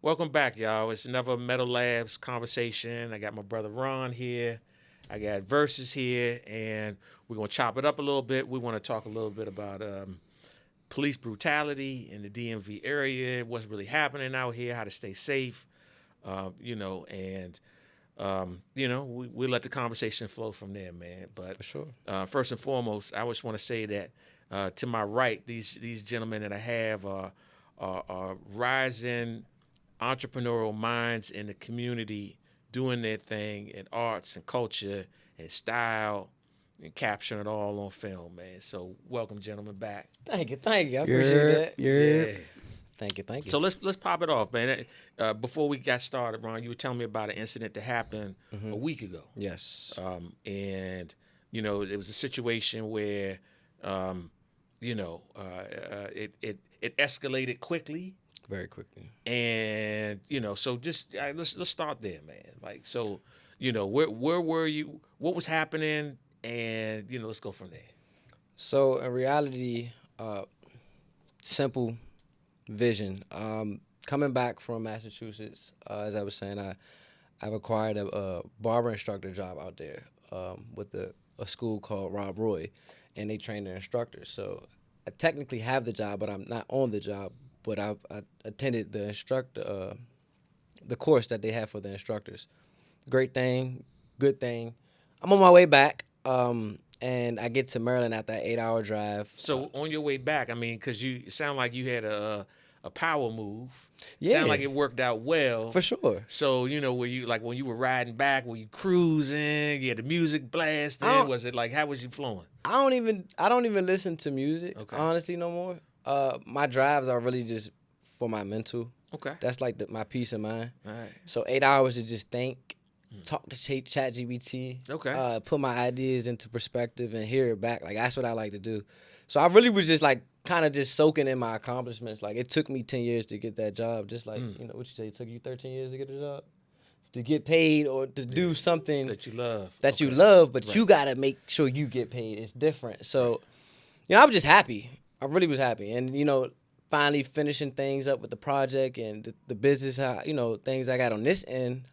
Welcome back, y'all. It's another Metal Labs conversation. I got my brother Ron here. I got Versus here, and we're going to chop it up a little bit. We want to talk a little bit about police brutality in the DMV area, what's really happening out here, how to stay safe, we let the conversation flow from there, man. But For sure. First and foremost, I just want to say that to my right, these gentlemen that I have are rising entrepreneurial minds in the community, doing their thing in arts and culture and style and capturing it all on film, man. So welcome, gentlemen, back. Thank you. I appreciate that. Yeah. Thank you. So let's pop it off, man. Before we got started, Ron, you were telling me about an incident that happened a week ago. Yes. And it was a situation where it escalated quickly. Very quickly. And so just let's start there, man. Like, so where were you? What was happening? And let's go from there. So in reality, simple vision. Coming back from Massachusetts, as I was saying, I've acquired a barber instructor job out there with a school called Rob Roy, and they train their instructors. So I technically have the job, but I'm not on the job. But I attended the course that they have for the instructors. Great thing, good thing. I'm on my way back, and I get to Maryland after that 8-hour drive. So on your way back, I mean, because it sound like you had a power move. Yeah. Sound like it worked out well. For sure. So, were you, like, when you were riding back, were you cruising? You had the music blasting? Was it like, how was you flowing? I don't even listen to music, honestly, no more. My drives are really just for my mental. Okay. That's like my peace of mind. All right. So 8 hours to just think, talk to ChatGPT. Okay. Put my ideas into perspective and hear it back. Like, that's what I like to do. So I really was just like kind of just soaking in my accomplishments. Like, it took me 10 years to get that job. Just like, what you say, it took you 13 years to get a job? To get paid or to do something that you love. You love, but you got to make sure you get paid. It's different. So, I was just happy. I really was happy. And, finally finishing things up with the project and the business, things I got on this end,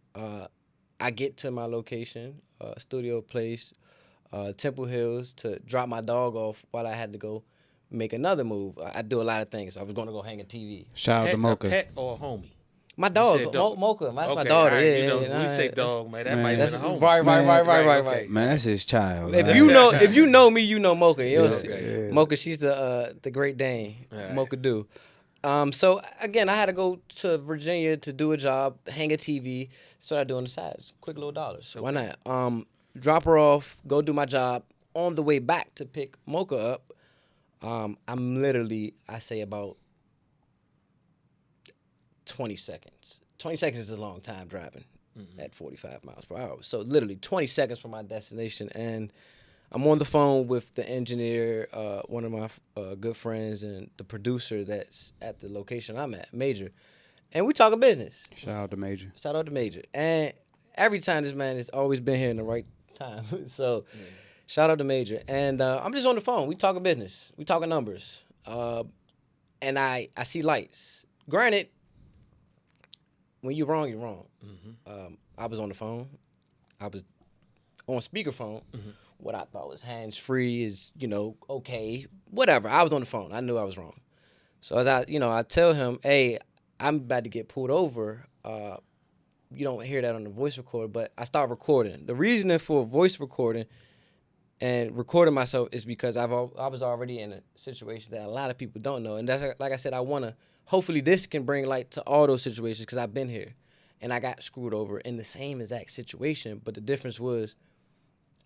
I get to my location, studio place, Temple Hills, to drop my dog off while I had to go make another move. I do a lot of things. I was going to go hang a TV. Shout out to Mocha. A pet or a homie? My dog, Mocha. That's my daughter. When you say dog, man, that might be a homie. Right. Man, that's his child. If you know me, you know Mocha. Mocha, she's the Great Dane. Right. Mocha do. So again, I had to go to Virginia to do a job, hang a TV. That's what I do on the side. Quick little dollars. So why not? Drop her off, go do my job. On the way back to pick Mocha up, I'm literally, I say about 20 seconds. 20 seconds is a long time driving at 45 miles per hour. So literally 20 seconds from my destination. And I'm on the phone with the engineer, one of my good friends, and the producer that's at the location I'm at, Major. And we talking business. Shout out to Major. And every time this man has always been here in the right time. So shout out to Major. And I'm just on the phone. We talking business. We talking numbers. And I see lights. Granted, when you're wrong, you're wrong. I was on the phone. I was on speakerphone. What I thought was hands-free is, okay, whatever. I was on the phone. I knew I was wrong. So as I tell him, hey, I'm about to get pulled over. You don't hear that on the voice recorder, but I start recording. The reason for voice recording and recording myself is because I was already in a situation that a lot of people don't know. And that's, like I said, I want to, hopefully this can bring light to all those situations because I've been here. And I got screwed over in the same exact situation, but the difference was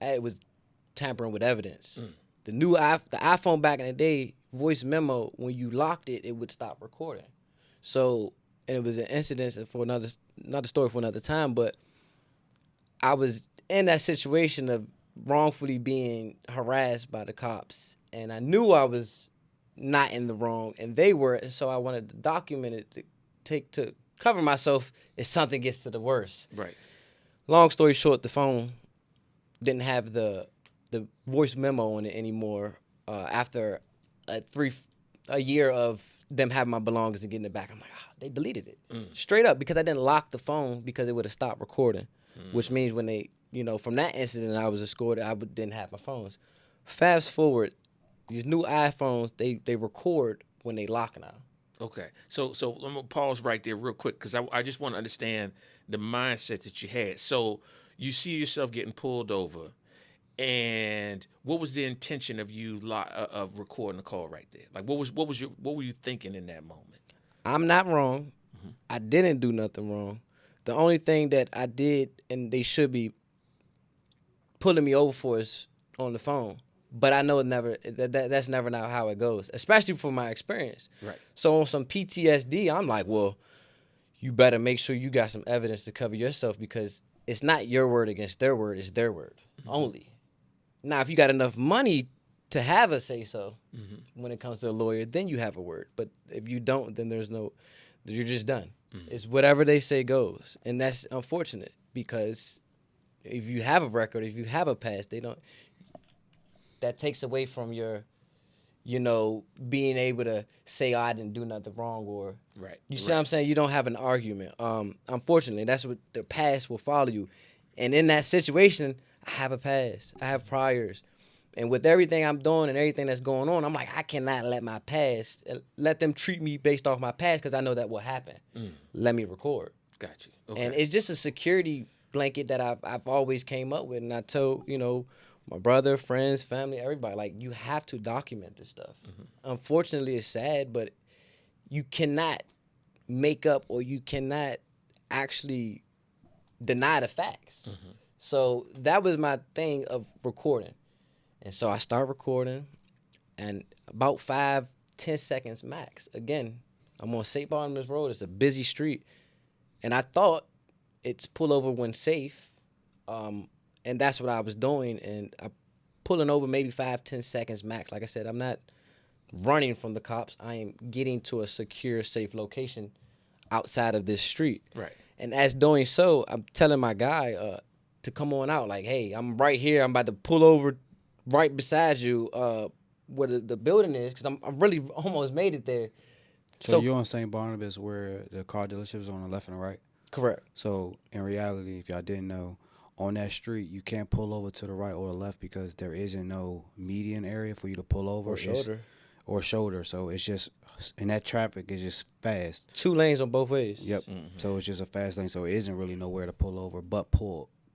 it was tampering with evidence. The iPhone back in the day, voice memo, when you locked it, it would stop recording. So, and it was an incident for another story for another time, but I was in that situation of wrongfully being harassed by the cops, and I knew I was not in the wrong, and they were, and so I wanted to document it to cover myself if something gets to the worst. Right. Long story short, the phone didn't have the voice memo on it anymore after a year of them having my belongings and getting it back. I'm like, they deleted it straight up because I didn't lock the phone because it would have stopped recording, which means when they, from that incident I was escorted, didn't have my phones. Fast forward, these new iPhones, they record when they lock now. Okay, so I'm gonna pause right there real quick because I just want to understand the mindset that you had. So you see yourself getting pulled over, and what was the intention of you of recording the call right there? Like, what were you thinking in that moment? I'm not wrong. I didn't do nothing wrong. The only thing that I did, and they should be pulling me over for, is on the phone. But I know that's never not how it goes, especially from my experience. Right. So on some PTSD, I'm like, well, you better make sure you got some evidence to cover yourself because it's not your word against their word, it's their word only. Now, if you got enough money to have a say-so when it comes to a lawyer, then you have a word. But if you don't, then you're just done. It's whatever they say goes. And that's unfortunate because if you have a record, if you have a past, that takes away from your, being able to say, I didn't do nothing wrong, or right. You see what I'm saying? You don't have an argument. Unfortunately, that's what the past will follow you. And in that situation, I have a past. I have priors. And with everything I'm doing and everything that's going on, I'm like, I cannot let my past, let them treat me based off my past because I know that will happen. Let me record. Got you. Okay. And it's just a security blanket that I've always came up with. And I told, my brother, friends, family, everybody, like, you have to document this stuff. Unfortunately, it's sad, but you cannot make up or you cannot actually deny the facts. So that was my thing of recording. And so I start recording, and about 5-10 seconds max. Again, I'm on St. Barnabas Road. It's a busy street. And I thought it's pull over when safe. And that's what I was doing. And I'm pulling over maybe 5-10 seconds max. Like I said, I'm not running from the cops. I am getting to a secure, safe location outside of this street. Right. And as doing so, I'm telling my guy to come on out. Like, hey, I'm right here. I'm about to pull over right beside you where the building is because I'm really almost made it there. So you're on St. Barnabas where the car dealership is on the left and the right? Correct. So in reality, if y'all didn't know, on that street, you can't pull over to the right or the left because there isn't no median area for you to pull over. Or shoulder. So it's just, and that traffic is just fast. 2 lanes on both ways. Yep. So it's just a fast lane. So it isn't really nowhere to pull over but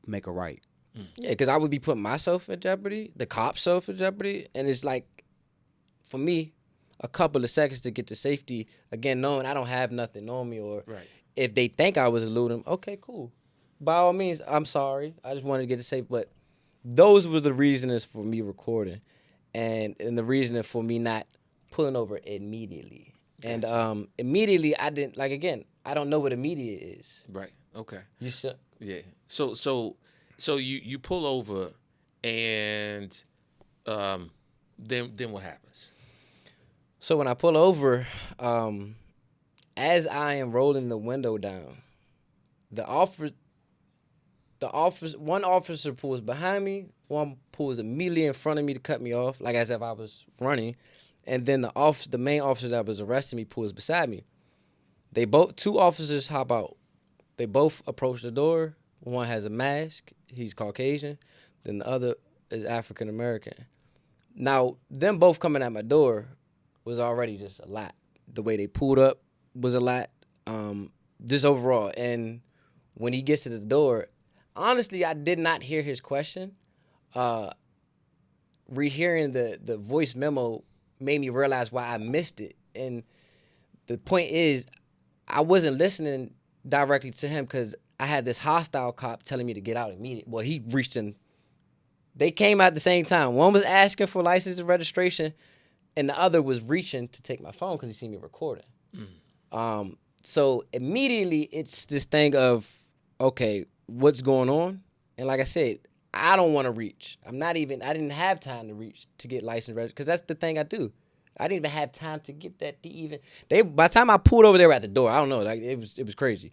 make a right. Yeah, because I would be putting myself in jeopardy, the cops' self in jeopardy, and it's like, for me, a couple of seconds to get to safety, again, knowing I don't have nothing on me, or if they think I was eluding, okay, cool. By all means, I'm sorry. I just wanted to get it safe, but those were the reasons for me recording, and the reason for me not pulling over immediately. Gotcha. And immediately, I didn't, like, again, I don't know what immediate is. Right, okay. You should. Yeah, so you pull over, and then what happens? So when I pull over, as I am rolling the window down, one officer pulls behind me, one pulls immediately in front of me to cut me off, like as if I was running, and then the main officer that was arresting me pulls beside me. 2 officers hop out. They both approach the door. One has a mask. He's Caucasian. Then the other is African American. Now, them both coming at my door was already just a lot. The way they pulled up was a lot, just overall. And when he gets to the door, honestly, I did not hear his question. Rehearing the voice memo made me realize why I missed it. And the point is, I wasn't listening directly to him because I had this hostile cop telling me to get out immediately. Well, he reached in. They came out at the same time. One was asking for license and registration, and the other was reaching to take my phone because he seen me recording. So immediately, it's this thing of, okay, what's going on? And like I said, I don't want to reach. I didn't have time to reach to get license registered because that's the thing I do. I didn't even have time to get that by the time I pulled over, they were at the door. I don't know. Like it was crazy.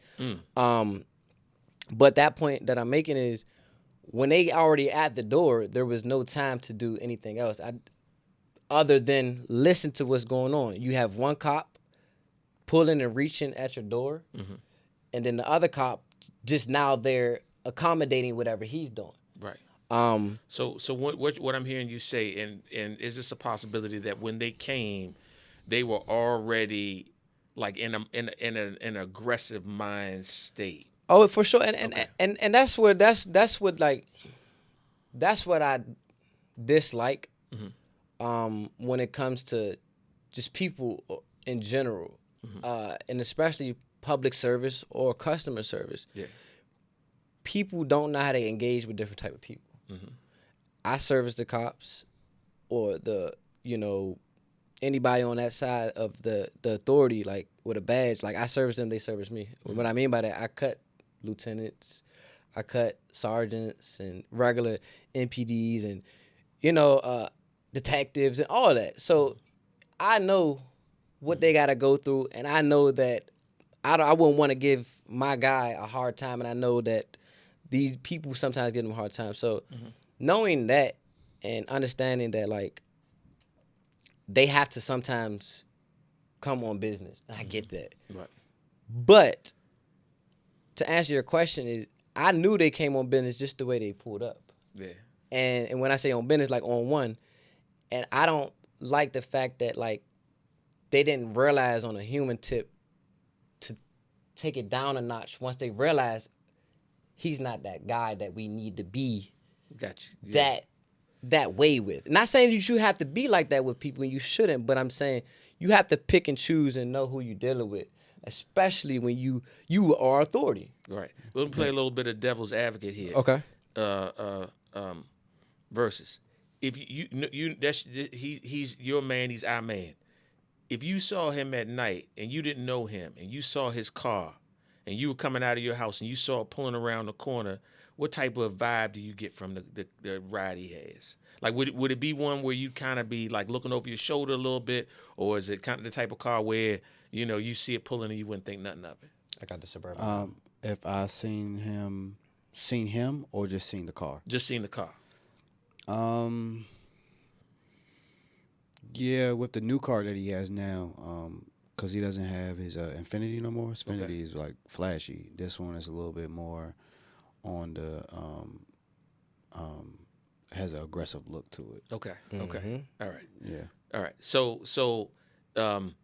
But that point that I'm making is when they already at the door, there was no time to do anything else. other than listen to what's going on. You have one cop pulling and reaching at your door, and then the other cop just now they're accommodating whatever he's doing. Right. Um, So what I'm hearing you say, and is this a possibility that when they came, they were already like in an aggressive mind state? Oh, for sure, and that's what I dislike. When it comes to just people in general, and especially public service or customer service. Yeah. People don't know how to engage with different type of people. I service the cops or anybody on that side of the authority, like with a badge. Like I service them, they service me. What I mean by that, I cut lieutenants, I cut sergeants and regular MPDs and detectives and all that. So I know what they got to go through, and I know that I wouldn't want to give my guy a hard time, and I know that these people sometimes give them a hard time. So knowing that and understanding that, like, they have to sometimes come on business, and I get that. Right. But to answer your question is, I knew they came on business just the way they pulled up. Yeah. And when I say on business, like on one, and I don't like the fact that, like, they didn't realize on a human tip to take it down a notch once they realized he's not that guy that we need to be Gotcha. Yeah. that way with. Not saying that you have to be like that with people and you shouldn't, but I'm saying you have to pick and choose and know who you're dealing with, especially when you are authority. Right. We'll play a little bit of devil's advocate here. Okay. Versus, if he's your man, he's our man. If you saw him at night and you didn't know him and you saw his car and you were coming out of your house and you saw it pulling around the corner, what type of vibe do you get from the ride he has? Like, would it be one where you kind of be like looking over your shoulder a little bit, or is it kind of the type of car where you see it pulling and you wouldn't think nothing of it? I got the Suburban. If I seen him or just seen the car? Just seen the car. Yeah, with the new car that he has now, because he doesn't have his Infinity no more. His Infinity is like flashy. This one is a little bit more on the has an aggressive look to it. Okay. Okay. All right. Yeah. All right. So when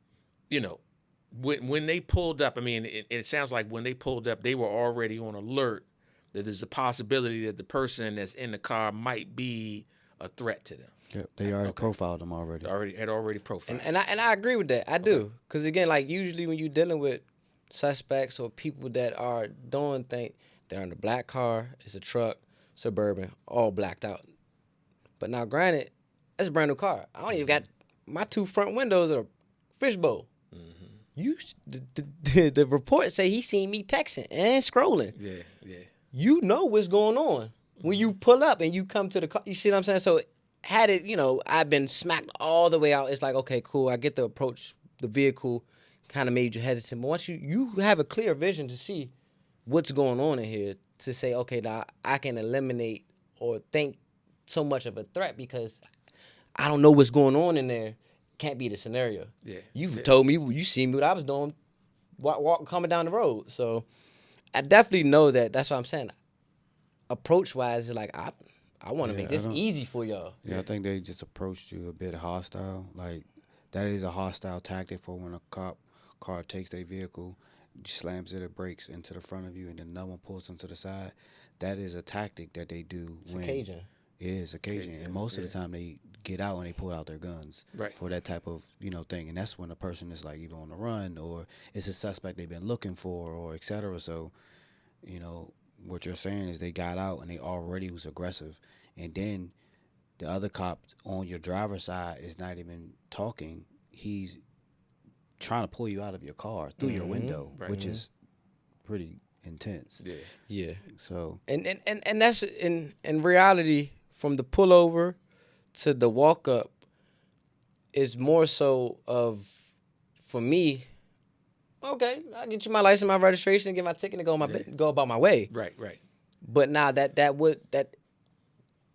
they pulled up, I mean, it sounds like when they pulled up, they were already on alert that there's a possibility that the person that's in the car might be a threat to them. Yeah, they already profiled them already. Already profiled. And I agree with that. I do. Because, again, like, usually when you're dealing with suspects or people that are doing things, they're in a black car, it's a truck, Suburban, all blacked out. But now, granted, that's a brand new car. I don't even got my two front windows are fishbowl. The report say he seen me texting and scrolling. Yeah. You know what's going on when you pull up and you come to the car. You see what I'm saying? So had it, I've been smacked all the way out. It's like, okay, cool. I get the approach. The vehicle kind of made you hesitant. But once you have a clear vision to see what's going on in here, to say, okay, now I can eliminate or think so much of a threat because I don't know what's going on in there. Can't be the scenario. Yeah. You've told me, you seen me what I was doing, coming down the road. So I definitely know that. That's what I'm saying. Approach-wise, it's like, I want to make this easy for y'all. Yeah, I think they just approached you a bit hostile. Like, that is a hostile tactic for when a car takes their vehicle, slams it, brakes into the front of you, and then no one pulls them to the side. That is a tactic that they do. It's occasion. It is occasion. And most of the time they get out and they pull out their guns for that type of, thing. And that's when a person is like either on the run or it's a suspect they've been looking for or et cetera. So, what you're saying is they got out and they already was aggressive. And then the other cop on your driver's side is not even talking. He's trying to pull you out of your car through your window, which is pretty intense. Yeah. So and that's in reality, from the pullover to the walk up, is more so of, for me, okay, I'll get you my license, my registration, get my ticket, and go about my way. Right. But now that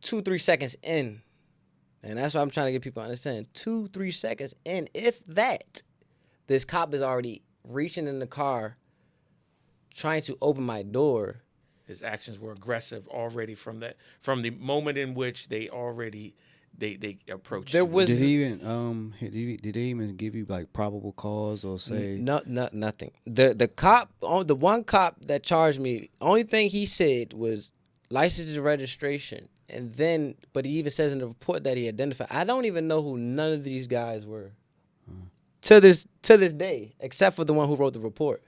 2-3 seconds in, And that's what I'm trying to get people to understand. 2-3 seconds, and if that, this cop is already reaching in the car, trying to open my door. His actions were aggressive already from the moment in which they already they approached. There you. was Did he even did they even give you like probable cause or say nothing. The cop, the one cop that charged me, only thing he said was license and registration, and then but he even says in the report that he identified. I don't even know who none of these guys were to this day, except for the one who wrote the report.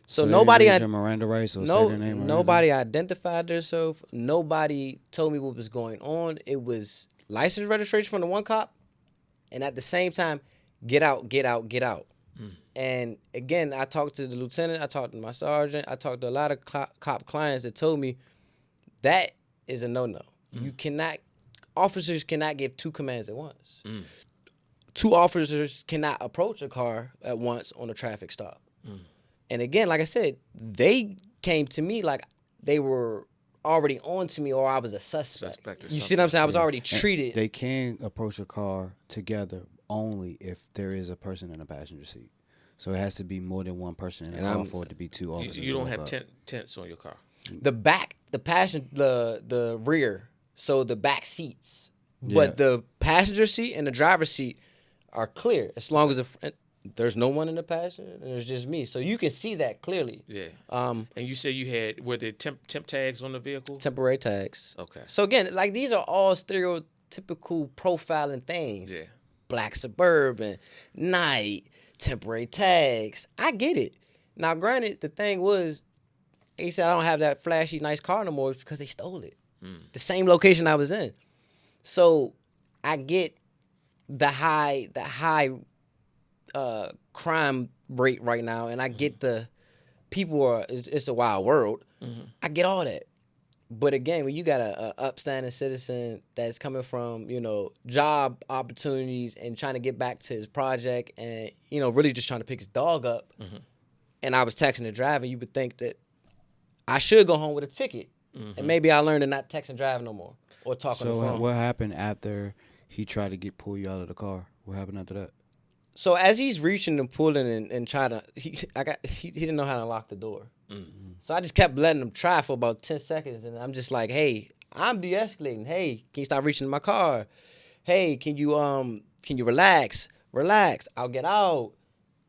So nobody had Miranda rights or say their name or nobody identified themselves. Nobody told me what was going on. It was license registration from the one cop, and at the same time, get out, get out, get out. And again, I talked to the lieutenant, I talked to my sergeant, I talked to a lot of cop clients that told me that is a no-no. You cannot, officers cannot give two commands at once. Two officers cannot approach a car at once on a traffic stop. And again, like I said, they came to me like they were already on to me or I was a suspect. You see what I'm saying? I was already treated. They can approach a car together only if there is a person in the passenger seat. So it has to be more than one person in the car for it to be two officers. You don't have tents on your car. The back, the rear, so the back seats. Yeah. But the passenger seat and the driver's seat are clear as long as there's no one in the passenger and there's just me. So you can see that clearly. Yeah. And you said were there temp tags on the vehicle? Temporary tags. Okay. So again, like these are all stereotypical profiling things. Yeah. Black Suburban, night, temporary tags. I get it. Now, granted, the thing was, he said I don't have that flashy, nice car no more because they stole it. The same location I was in. So I get the high crime rate right now, and I get the people it's a wild world. I get all that. But again, when you got a upstanding citizen that's coming from, job opportunities and trying to get back to his project and, really just trying to pick his dog up, and I was texting the driver, you would think that I should go home with a ticket. And maybe I learned to not text and drive no more or talk on the phone. So what happened after he tried to pull you out of the car? What happened after that? So as he's reaching and pulling and trying to, he didn't know how to lock the door. So I just kept letting him try for about 10 seconds, and I'm just like, hey, I'm de-escalating. Hey, can you stop reaching in my car? Hey, can you relax? Relax. I'll get out.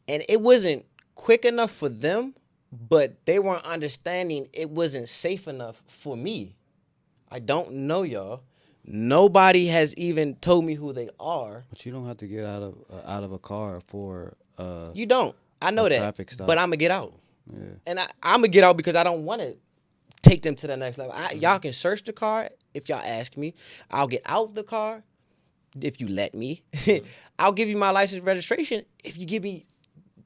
And it wasn't quick enough for them, but they weren't understanding it wasn't safe enough for me. I don't know y'all. Nobody has even told me who they are. But you don't have to get out of a car for You don't. I know that. Traffic stop. But I'm gonna get out. Yeah. And I'm gonna get out because I don't want to take them to the next level. Y'all can search the car if y'all ask me. I'll get out the car if you let me. I'll give you my license registration if you give me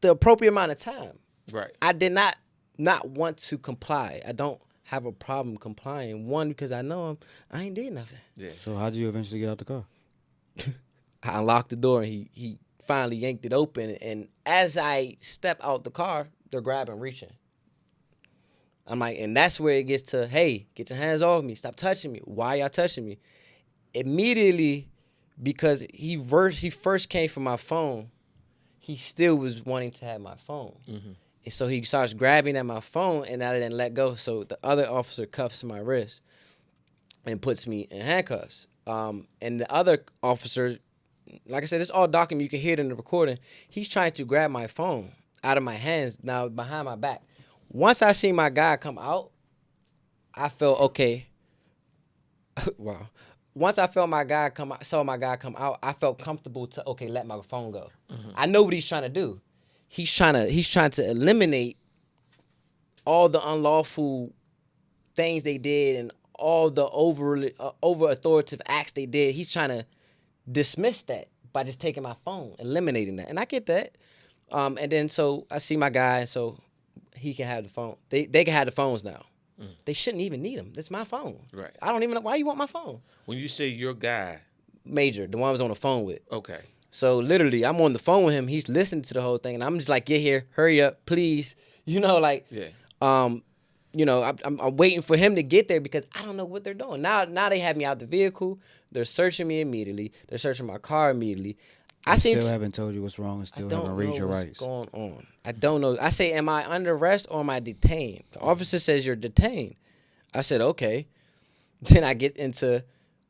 the appropriate amount of time. Right. I did not want to comply. I don't have a problem complying. One, because I know I ain't did nothing. Yeah. So how did you eventually get out the car? I unlocked the door and he finally yanked it open. And as I step out the car, they're grabbing, reaching. I'm like, and that's where it gets to, hey, get your hands off me. Stop touching me. Why y'all touching me? Immediately, because he first came for my phone, he still was wanting to have my phone. And so he starts grabbing at my phone, and I didn't let go. So the other officer cuffs my wrist and puts me in handcuffs. And the other officer, like I said, it's all documented. You can hear it in the recording. He's trying to grab my phone out of my hands, now behind my back. Once I see my guy come out, I felt okay. Wow. Once I felt saw my guy come out, I felt comfortable to let my phone go. I know what he's trying to do. He's trying to eliminate all the unlawful things they did and all the over authoritative acts they did. He's trying to dismiss that by just taking my phone, eliminating that. And I get that. And then so I see my guy, and so he can have the phone. They can have the phones now. They shouldn't even need them. It's my phone. Right. I don't even know why you want my phone. When you say your guy, Major, the one I was on the phone with. okay. So literally, I'm on the phone with him. He's listening to the whole thing, and I'm just like, "Get here, hurry up, please." Yeah. I'm waiting for him to get there because I don't know what they're doing. Now they have me out the vehicle. They're searching me immediately. They're searching my car immediately. I still haven't told you what's wrong and still haven't read your rights. I don't know what's going on. I don't know. I say, am I under arrest or am I detained? The officer says you're detained. I said, okay. Then I get into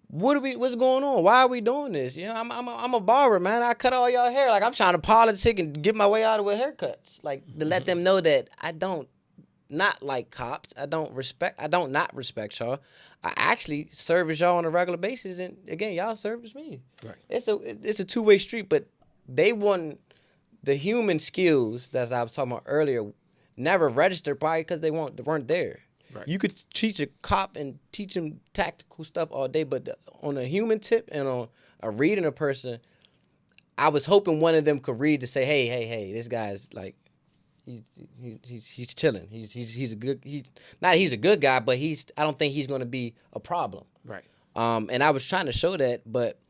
what's going on? Why are we doing this? I'm a barber, man. I cut all y'all hair. Like, I'm trying to politic and get my way out of with haircuts. Like, to let them know that I don't not like cops. I don't not respect y'all. I actually service y'all on a regular basis, and again, y'all service me. Right. It's a two-way street, but they want the human skills that I was talking about earlier never registered probably because they weren't there. Right. You could teach a cop and teach him tactical stuff all day, but on a human tip and on a reading a person, I was hoping one of them could read to say, hey, this guy's like, he's chilling. He's a good guy, but I don't think he's going to be a problem. Right. And I was trying to show that, but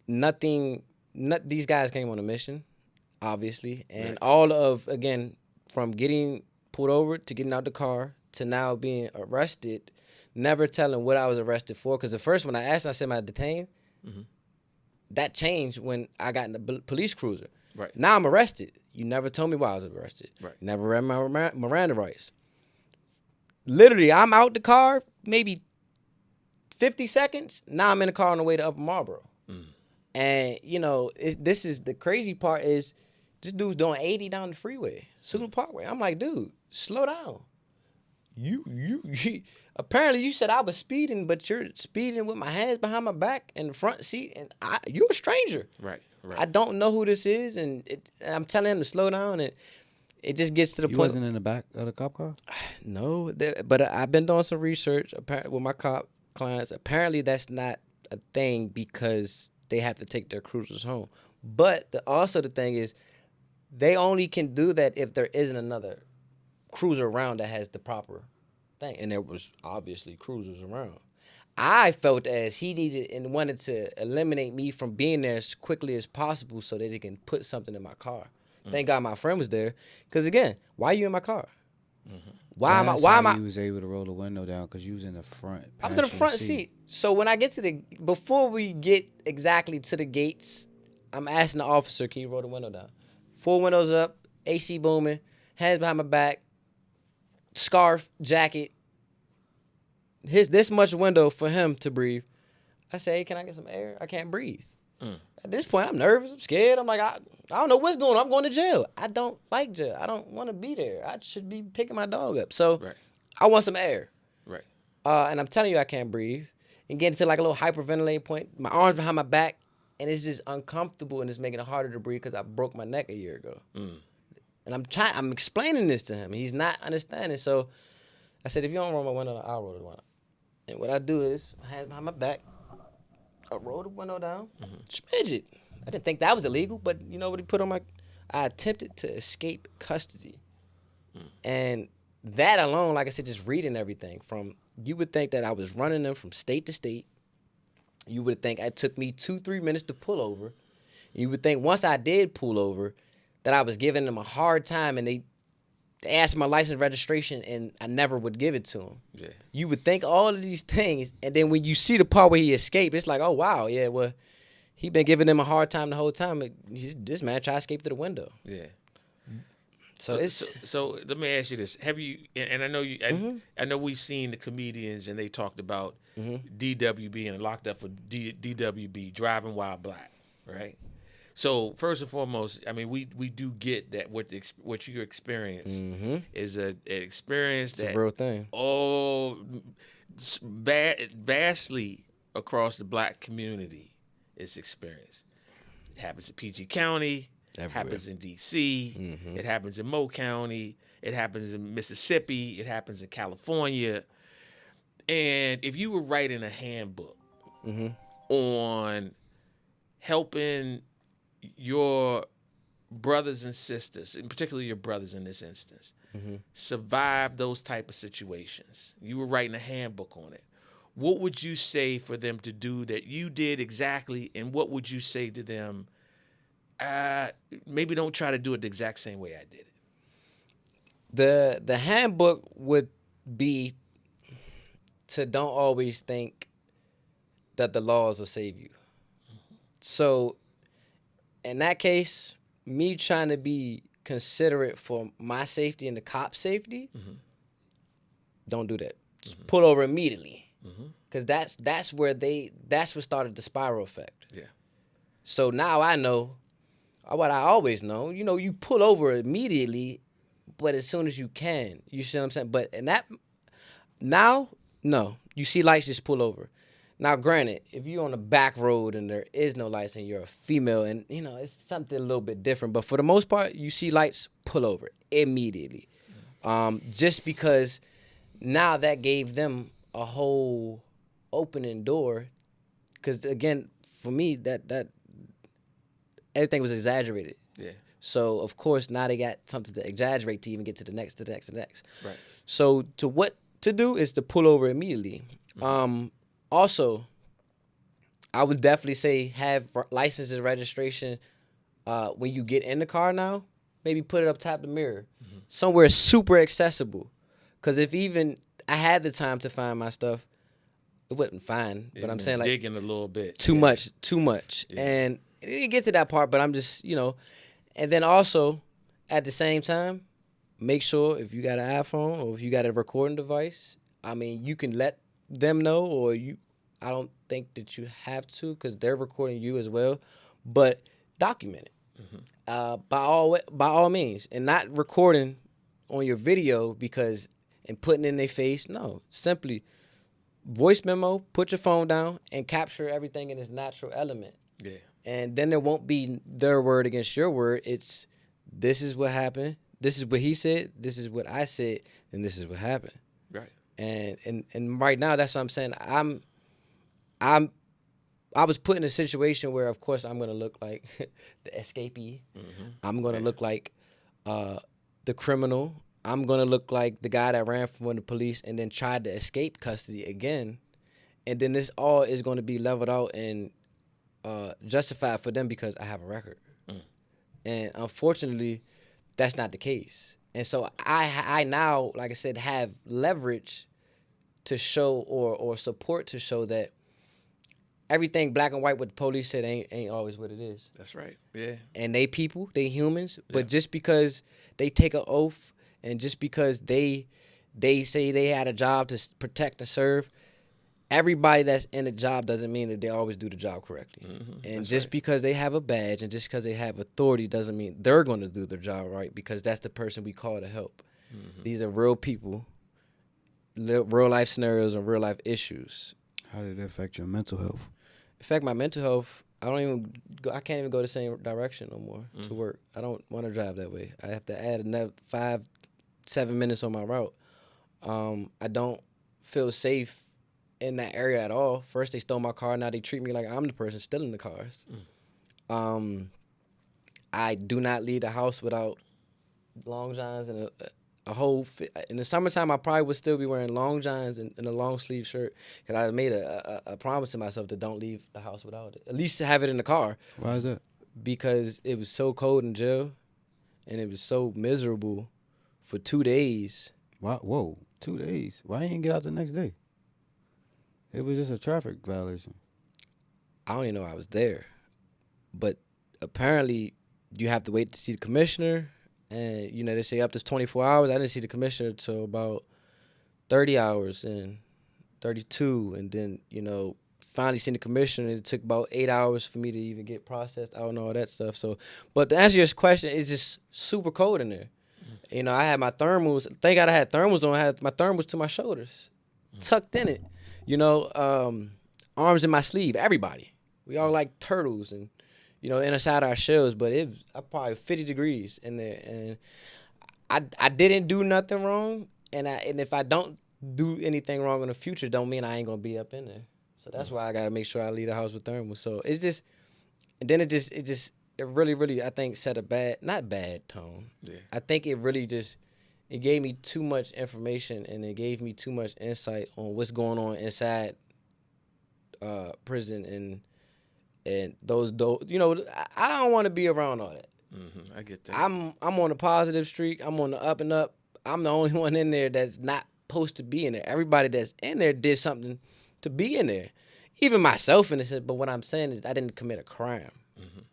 these guys came on a mission, obviously, and again, from getting pulled over to getting out the car to now being arrested, never telling what I was arrested for. Because the first one I asked, I said, am I detained? Mm-hmm. That changed when I got in the police cruiser. Right. Now I'm arrested. You never told me why I was arrested. Right. Never read my Miranda rights. Literally, I'm out the car, maybe 50 seconds. Now I'm in the car on the way to Upper Marlboro. Mm. And, this is the crazy part is this dude's doing 80 down the freeway, Signal Parkway. I'm like, dude, slow down. You apparently you said I was speeding, but you're speeding with my hands behind my back in the front seat, and you're a stranger. Right. I don't know who this is, and I'm telling him to slow down, and it just gets to the point. You wasn't in the back of the cop car? No, but I've been doing some research with my cop clients. Apparently, that's not a thing because they have to take their cruisers home. But also the thing is, they only can do that if there isn't another cruiser around that has the proper thing, and there was obviously cruisers around. I felt as he needed and wanted to eliminate me from being there as quickly as possible so that he can put something in my car. Thank God my friend was there, because again, why are you in my car? Mm-hmm. Why am I? You was able to roll the window down because you was in the front. I was in the front seat. So when I get before we get exactly to the gates, I'm asking the officer, can you roll the window down? 4 windows up, AC booming, hands behind my back, scarf, jacket. This much window for him to breathe. I say, hey, can I get some air? I can't breathe. At this point, I'm nervous. I'm scared. I'm like, I don't know what's going on. I'm going to jail. I don't like jail. I don't want to be there. I should be picking my dog up. So I want some air. Right. And I'm telling you, I can't breathe. And getting to like a little hyperventilating point. My arms behind my back. And it's just uncomfortable, and it's making it harder to breathe because I broke my neck a year ago. And I'm explaining this to him. He's not understanding. So I said, if you don't roll my window down, I'll roll the window. And what I do is, hands behind my back, I roll the window down, smidge it. I didn't think that was illegal, but you know what he put on I attempted to escape custody. And that alone, like I said, just reading everything you would think that I was running them from state to state. You would think it took me 2-3 minutes to pull over. You would think once I did pull over that I was giving them a hard time, and they asked my license registration, and I never would give it to them. Yeah. You would think all of these things, and then when you see the part where he escaped, it's like, oh, wow, yeah, well, he been giving them a hard time the whole time. This man tried to escape through the window. Yeah. So let me ask you this: have you? And I know you. I know we've seen the comedians, and they talked about DW being locked up for DWB, driving while black, right? So first and foremost, I mean, we do get that what you experience is an experience it's a real thing. Vastly across the black community is experienced. It happens in PG County. Everywhere. Happens in D.C. It happens in Mo County. It happens in Mississippi. It happens in California. And if you were writing a handbook on helping your brothers and sisters, and particularly your brothers in this instance, survive those type of situations, you were writing a handbook on it, what would you say for them to do that you did exactly, and what would you say to them, maybe don't try to do it the exact same way I did it? The handbook would be to don't always think that the laws will save you. So in that case, me trying to be considerate for my safety and the cop's safety, don't do that. Just pull over immediately. Because that's what started the spiral effect. Yeah. So now I know what I always know. You know, you pull over immediately, but as soon as you can. You see what I'm saying? But in that, now, no. You see lights, just pull over. Now, granted, if you're on a back road and there is no lights and you're a female and, you know, it's something a little bit different. But for the most part, you see lights, pull over immediately. Just because now that gave them a whole opening door. Because, again, for me, that everything was exaggerated. Yeah. So, of course, now they got something to exaggerate to even get to the next, to the next, to the next. Right. So, what to do is to pull over immediately. Also, I would definitely say have license and registration when you get in the car now. Maybe put it up top of the mirror. Somewhere super accessible. Because if even I had the time to find my stuff, it wasn't fine. But I'm saying, like, digging a little bit. Too much. Yeah. And it didn't get to that part, but I'm just, you know. And then also, at the same time, make sure if you got an iPhone or if you got a recording device, I mean, you can let them know, or I don't think that you have to because they're recording you as well, but document it by all means, and not recording on your video and putting in their face. No, simply voice memo, put your phone down, and capture everything in its natural element. Yeah. And then there won't be their word against your word. It's this is what happened, this is what he said, this is what I said, and this is what happened. Right. And right now, that's what I'm saying. I was put in a situation where, of course, I'm gonna look like the escapee. I'm gonna look like the criminal. I'm gonna look like the guy that ran from the police and then tried to escape custody again. And then this all is going to be leveled out and justified for them because I have a record. And unfortunately, that's not the case. And so I now, like I said, have leverage to show or support to show that everything black and white what the police said ain't always what it is. That's right. Yeah. And they people, they humans, but just because they take an oath and just because they say they had a job to protect and serve, everybody that's in a job doesn't mean that they always do the job correctly. And that's just because they have a badge and just because they have authority doesn't mean they're going to do their job right, because that's the person we call to help. These are real people, real life scenarios and real life issues. How did it affect your mental health? Affect my mental health. I can't even go the same direction no more to work. I don't want to drive that way. I have to add another 5-7 minutes on my route. I don't feel safe in that area at all. First they stole my car, now they treat me like I'm the person stealing the cars. I do not leave the house without long johns and a whole in the summertime I probably would still be wearing long johns and a long sleeve shirt, because I made a promise to myself to don't leave the house without it, at least to have it in the car. Why is that? Because it was so cold in jail and it was so miserable for 2 days. Why? Whoa, 2 days? Why didn't you get out the next day? It was just a traffic violation. I don't even know I was there, but apparently you have to wait to see the commissioner. And, you know, they say up to 24 hours. I didn't see the commissioner until about 30 hours and 32. And then, you know, finally seen the commissioner. It took about 8 hours for me to even get processed out and all that stuff. So, but to answer your question, it's just super cold in there. You know, I had my thermals. Thank God I had thermals on. I had my thermals to my shoulders, tucked in it. You know, arms in my sleeve. Everybody. We all like turtles and, you know, inside our shells, but it was probably 50 degrees in there, and I didn't do nothing wrong, and if I don't do anything wrong in the future, don't mean I ain't gonna be up in there. So that's why I gotta make sure I leave the house with thermals. So it's just, and then it really I think set a not bad tone. Yeah. I think it really it gave me too much information and it gave me too much insight on what's going on inside prison and those, you know, I don't want to be around all that. I get that. I'm on a positive streak. I'm on the up and up. I'm the only one in there that's not supposed to be in there. Everybody that's in there did something to be in there. Even myself in a sense, but what I'm saying is I didn't commit a crime.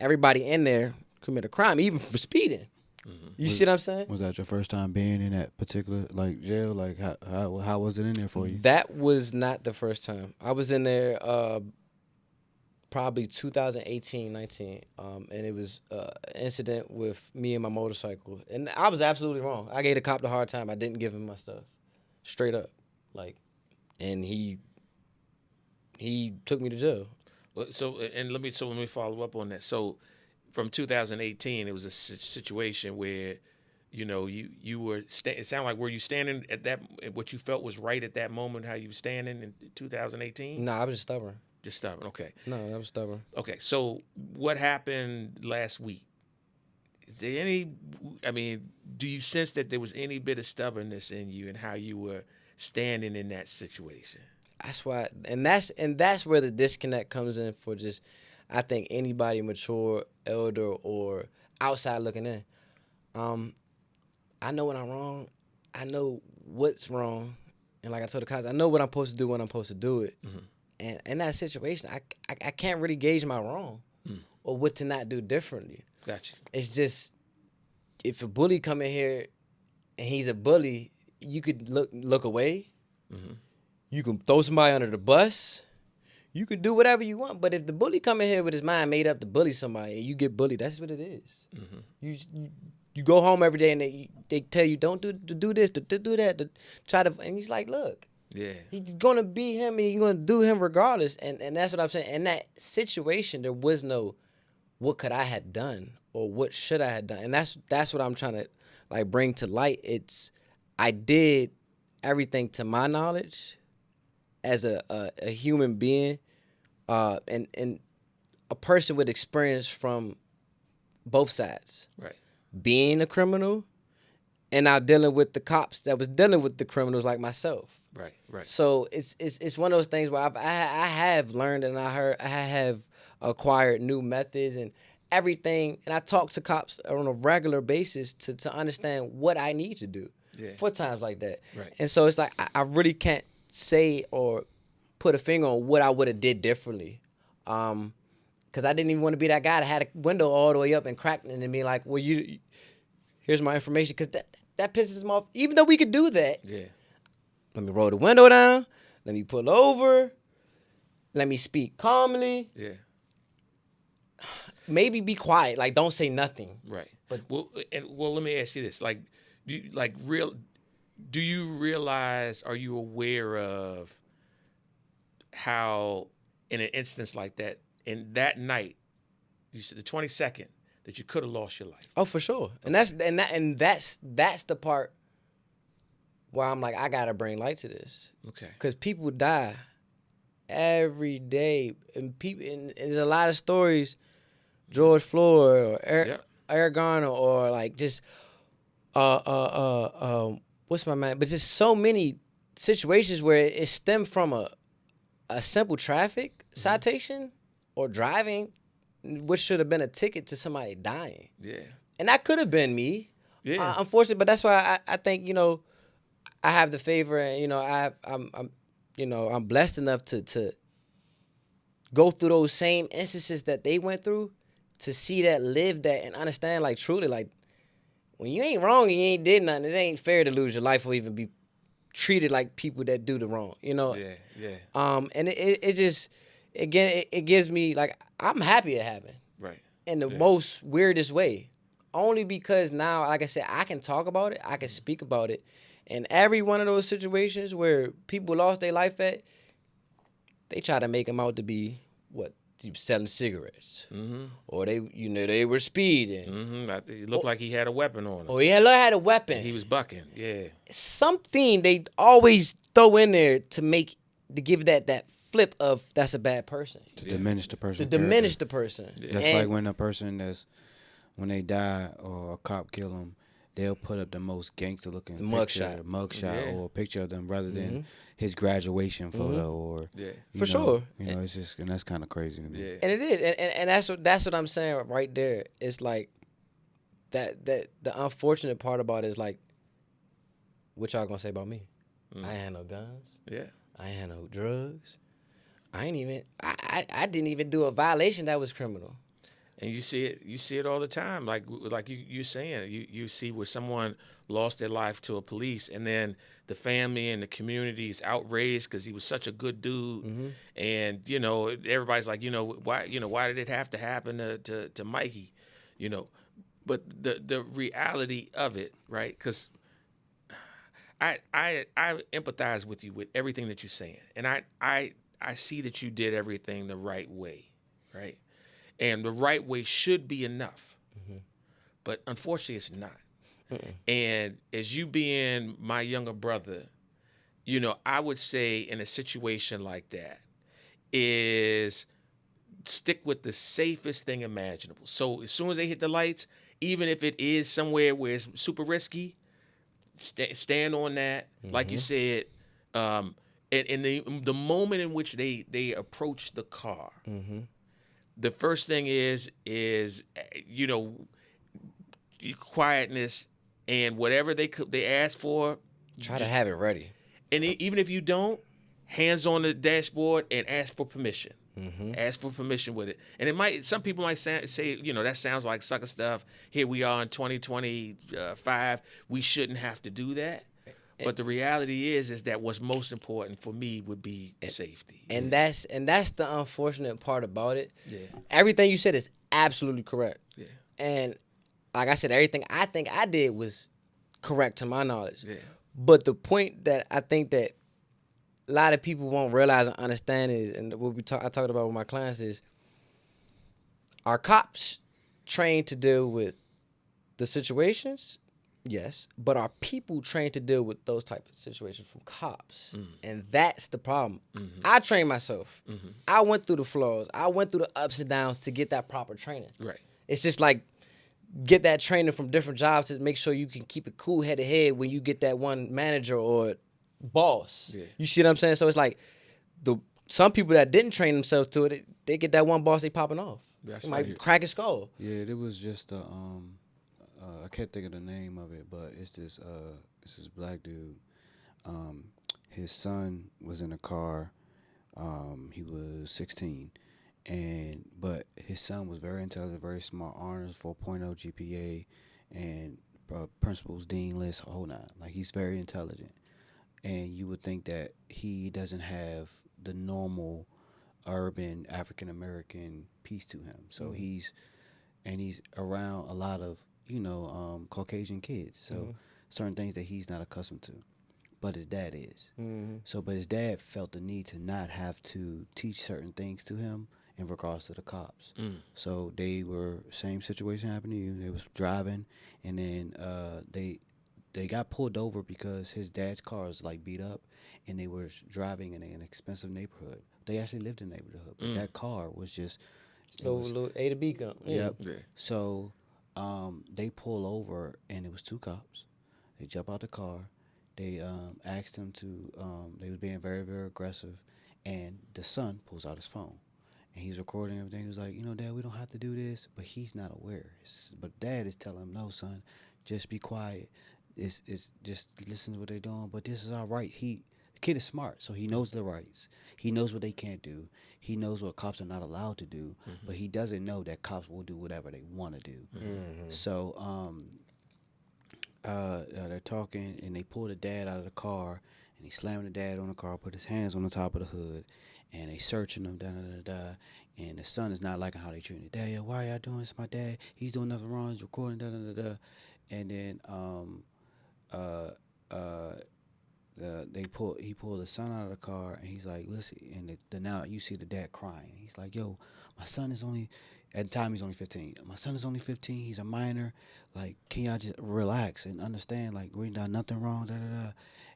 Everybody in there commit a crime, even for speeding. You see what I'm saying? Was that your first time being in that particular like jail? Like how was it in there for you? That was not the first time. I was in there probably 2018, 19, and it was an incident with me and my motorcycle. And I was absolutely wrong. I gave the cop the hard time. I didn't give him my stuff. Straight up. Like, and he took me to jail. So let me follow up on that. So from 2018, it was a situation where, you know, you were. It sounded like, were you standing at that? What you felt was right at that moment? How you were standing in 2018? No, I was just stubborn. Just stubborn. Okay. No, I was stubborn. Okay. So what happened last week? Is there any? I mean, do you sense that there was any bit of stubbornness in you and how you were standing in that situation? That's why, and that's where the disconnect comes in for just, I think, anybody mature, elder, or outside looking in. I know when I'm wrong. I know what's wrong, and like I told the cops, I know what I'm supposed to do when I'm supposed to do it. And in that situation, I can't really gauge my wrong or what to not do differently. Gotcha. It's just, if a bully come in here and he's a bully, you could look away. You can throw somebody under the bus. You can do whatever you want. But if the bully come in here with his mind made up to bully somebody and you get bullied, that's what it is. You go home every day and they tell you, don't do this, do that, to try to, and he's like, look. Yeah. He's gonna be him and he's gonna do him regardless. And that's what I'm saying. In that situation, there was no what could I have done or what should I have done. And that's what I'm trying to like bring to light. It's I did everything to my knowledge as a human being, and a person with experience from both sides. Right. Being a criminal and now dealing with the cops that was dealing with the criminals like myself. Right. So it's one of those things where I have learned and I have acquired new methods and everything, and I talk to cops on a regular basis to understand what I need to do for times like that. Right. And so it's like I really can't say or put a finger on what I would have did differently, because I didn't even want to be that guy that had a window all the way up and cracked it and be like, well, here's my information, because that pisses them off. Even though we could do that. Yeah. Let me roll the window down. Let me pull over. Let me speak calmly. Yeah. Maybe be quiet. Like, don't say nothing. Right. But let me ask you this: like, do you realize? Are you aware of how, in an instance like that, in that night, you said the 22nd, that you could have lost your life? Oh, for sure. And that's the part where I'm like, I gotta bring light to this. Okay. Because people die every day, and there's a lot of stories. George Floyd or Eric Garner or like just what's my man? But just so many situations where it stemmed from a simple traffic citation or driving, which should have been a ticket, to somebody dying. Yeah. And that could have been me. Yeah. Unfortunately, but that's why I think, you know, I have the favor, and, you know, I'm blessed enough to go through those same instances that they went through, to see that, live that, and understand, like, truly, like, when you ain't wrong and you ain't did nothing, it ain't fair to lose your life or even be treated like people that do the wrong, you know? Yeah. And it just, again, it gives me, like, I'm happy it happened. Right. In the most weirdest way. Only because now, like I said, I can talk about it, I can speak about it. And every one of those situations where people lost their life at, they try to make them out to be, what, selling cigarettes. Or they were speeding. It looked like he had a weapon on him. Or he had a weapon. He was bucking, yeah. Something they always throw in there to give that flip of that's a bad person. To diminish the person. To diminish the person. Yeah. That's like when a person when they die or a cop kill them, they'll put up the most gangster looking mugshot or a picture of them rather than his graduation photo or for sure. You know, it's just, and that's kind of crazy to me. Yeah. And it is, and that's what I'm saying right there. It's like that the unfortunate part about it is like, what y'all gonna say about me? I ain't had no guns. Yeah. I ain't had no drugs. I didn't even do a violation that was criminal. And you see it all the time. Like you're saying, you see where someone lost their life to a police, and then the family and the community is outraged because he was such a good dude, and everybody's like, why did it have to happen to Mikey, but the reality of it, right? Because I empathize with you with everything that you're saying, and I see that you did everything the right way, right? And the right way should be enough. But unfortunately, it's not. And as you being my younger brother, I would say in a situation like that is stick with the safest thing imaginable. So as soon as they hit the lights, even if it is somewhere where it's super risky, stand on that. Like you said, and the moment in which they approach the car, the first thing is quietness, and whatever they ask for, Try to have it ready. and even if you don't, hands on the dashboard and ask for permission. Ask for permission with it. And some people might say, that sounds like sucker stuff. Here we are in 2025. We shouldn't have to do that. But the reality is that what's most important for me would be safety. And that's the unfortunate part about it. Yeah. Everything you said is absolutely correct. Yeah. And like I said, everything I think I did was correct to my knowledge. Yeah. But the point that I think that a lot of people won't realize and understand is, and what I talked about with my clients is, are cops trained to deal with the situations? Yes, but are people trained to deal with those type of situations from cops? And that's the problem. I trained myself. I went through the flaws. I went through the ups and downs to get that proper training. Right. It's just like get that training from different jobs to make sure you can keep it cool head to head when you get that one manager or boss. Yeah. You see what I'm saying? So it's like some people that didn't train themselves to it, they get that one boss, they popping off. That's they right. might crack his skull. Yeah, it was just I can't think of the name of it, but it's this black dude. His son was in a car. He was 16, but his son was very intelligent, very smart, honors 4.0 GPA, and principals, dean list, whole nine. Like, he's very intelligent, and you would think that he doesn't have the normal urban African American piece to him. So he's around a lot of Caucasian kids. So certain things that he's not accustomed to, but his dad is. So, but his dad felt the need to not have to teach certain things to him in regards to the cops. So they were, same situation happened to you. They was driving, and then they got pulled over because his dad's car was like beat up, and they were driving in an expensive neighborhood. They actually lived in the neighborhood, but that car was just Little A to B come. Yep. Yeah. So they pull over, and it was two cops. They jump out the car. They asked him to. They was being very, very aggressive, and the son pulls out his phone, and he's recording everything. He was like, Dad, we don't have to do this, but he's not aware. But Dad is telling him, no, son, just be quiet. It's just listen to what they're doing. But this is all right. The kid is smart, so he knows the rights. He knows what they can't do. He knows what cops are not allowed to do, but he doesn't know that cops will do whatever they want to do. So they're talking, and they pull the dad out of the car, and he slammed the dad on the car, put his hands on the top of the hood, and they searching him, and the son is not liking how they treat him. Dad, why y'all doing this? My dad, he's doing nothing wrong. He's recording, and then he pulled the son out of the car, and he's like, listen, and now you see the dad crying. He's like, yo, my son is only, at the time he's only 15. My son is only 15. He's a minor. Like, can y'all just relax and understand? Like, we done nothing wrong.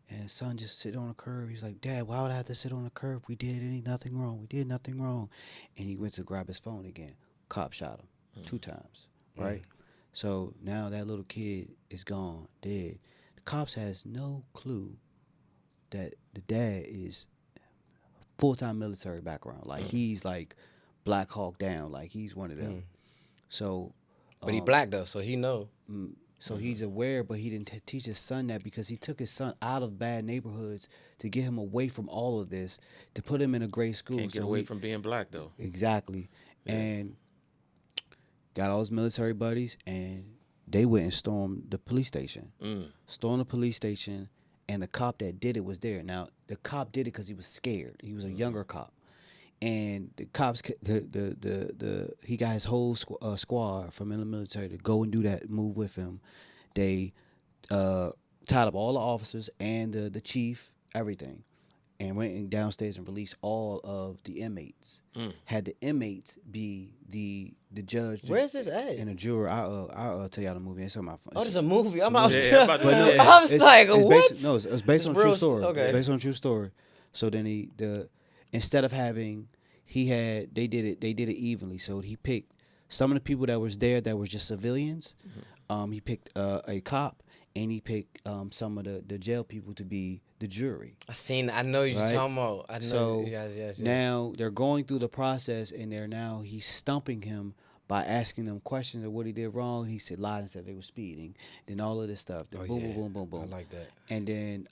And son just sit on the curb. He's like, Dad, why would I have to sit on the curb? We did nothing wrong. We did nothing wrong. And he went to grab his phone again. Cop shot him 2 times, right? So now that little kid is gone, dead. The cops has no clue that the dad is full-time military background. Like, he's like Black Hawk down. Like, he's one of them. So, but he black though, so he know. So he's aware, but he didn't teach his son that because he took his son out of bad neighborhoods to get him away from all of this, to put him in a great school. Can't get away from being black, though. Exactly. Yeah. And got all his military buddies, and they went and stormed the police station. Stormed the police station, and the cop that did it was there. Now, the cop did it because he was scared. He was a younger cop. And the cops, he got his whole squad from in the military to go and do that move with him. They tied up all the officers and the chief, everything, and went downstairs and released all of the inmates. Had the inmates be the judge. Where's this at? And the juror. I'll tell y'all the movie. It's on my phone. Oh, there's a movie. I'm about to say. I was like, what? It's based on a true story. Okay. It's based on a true story. So then instead of having, they did it evenly. So he picked some of the people that was there that were just civilians. He picked a cop, and he picked some of the jail people to be the jury. I know you're right? talking about. I know. So yes. now they're going through the process, and he's stumping him by asking them questions of what he did wrong. He said lied and said they were speeding. Then all of this stuff. Then boom. I like that. And then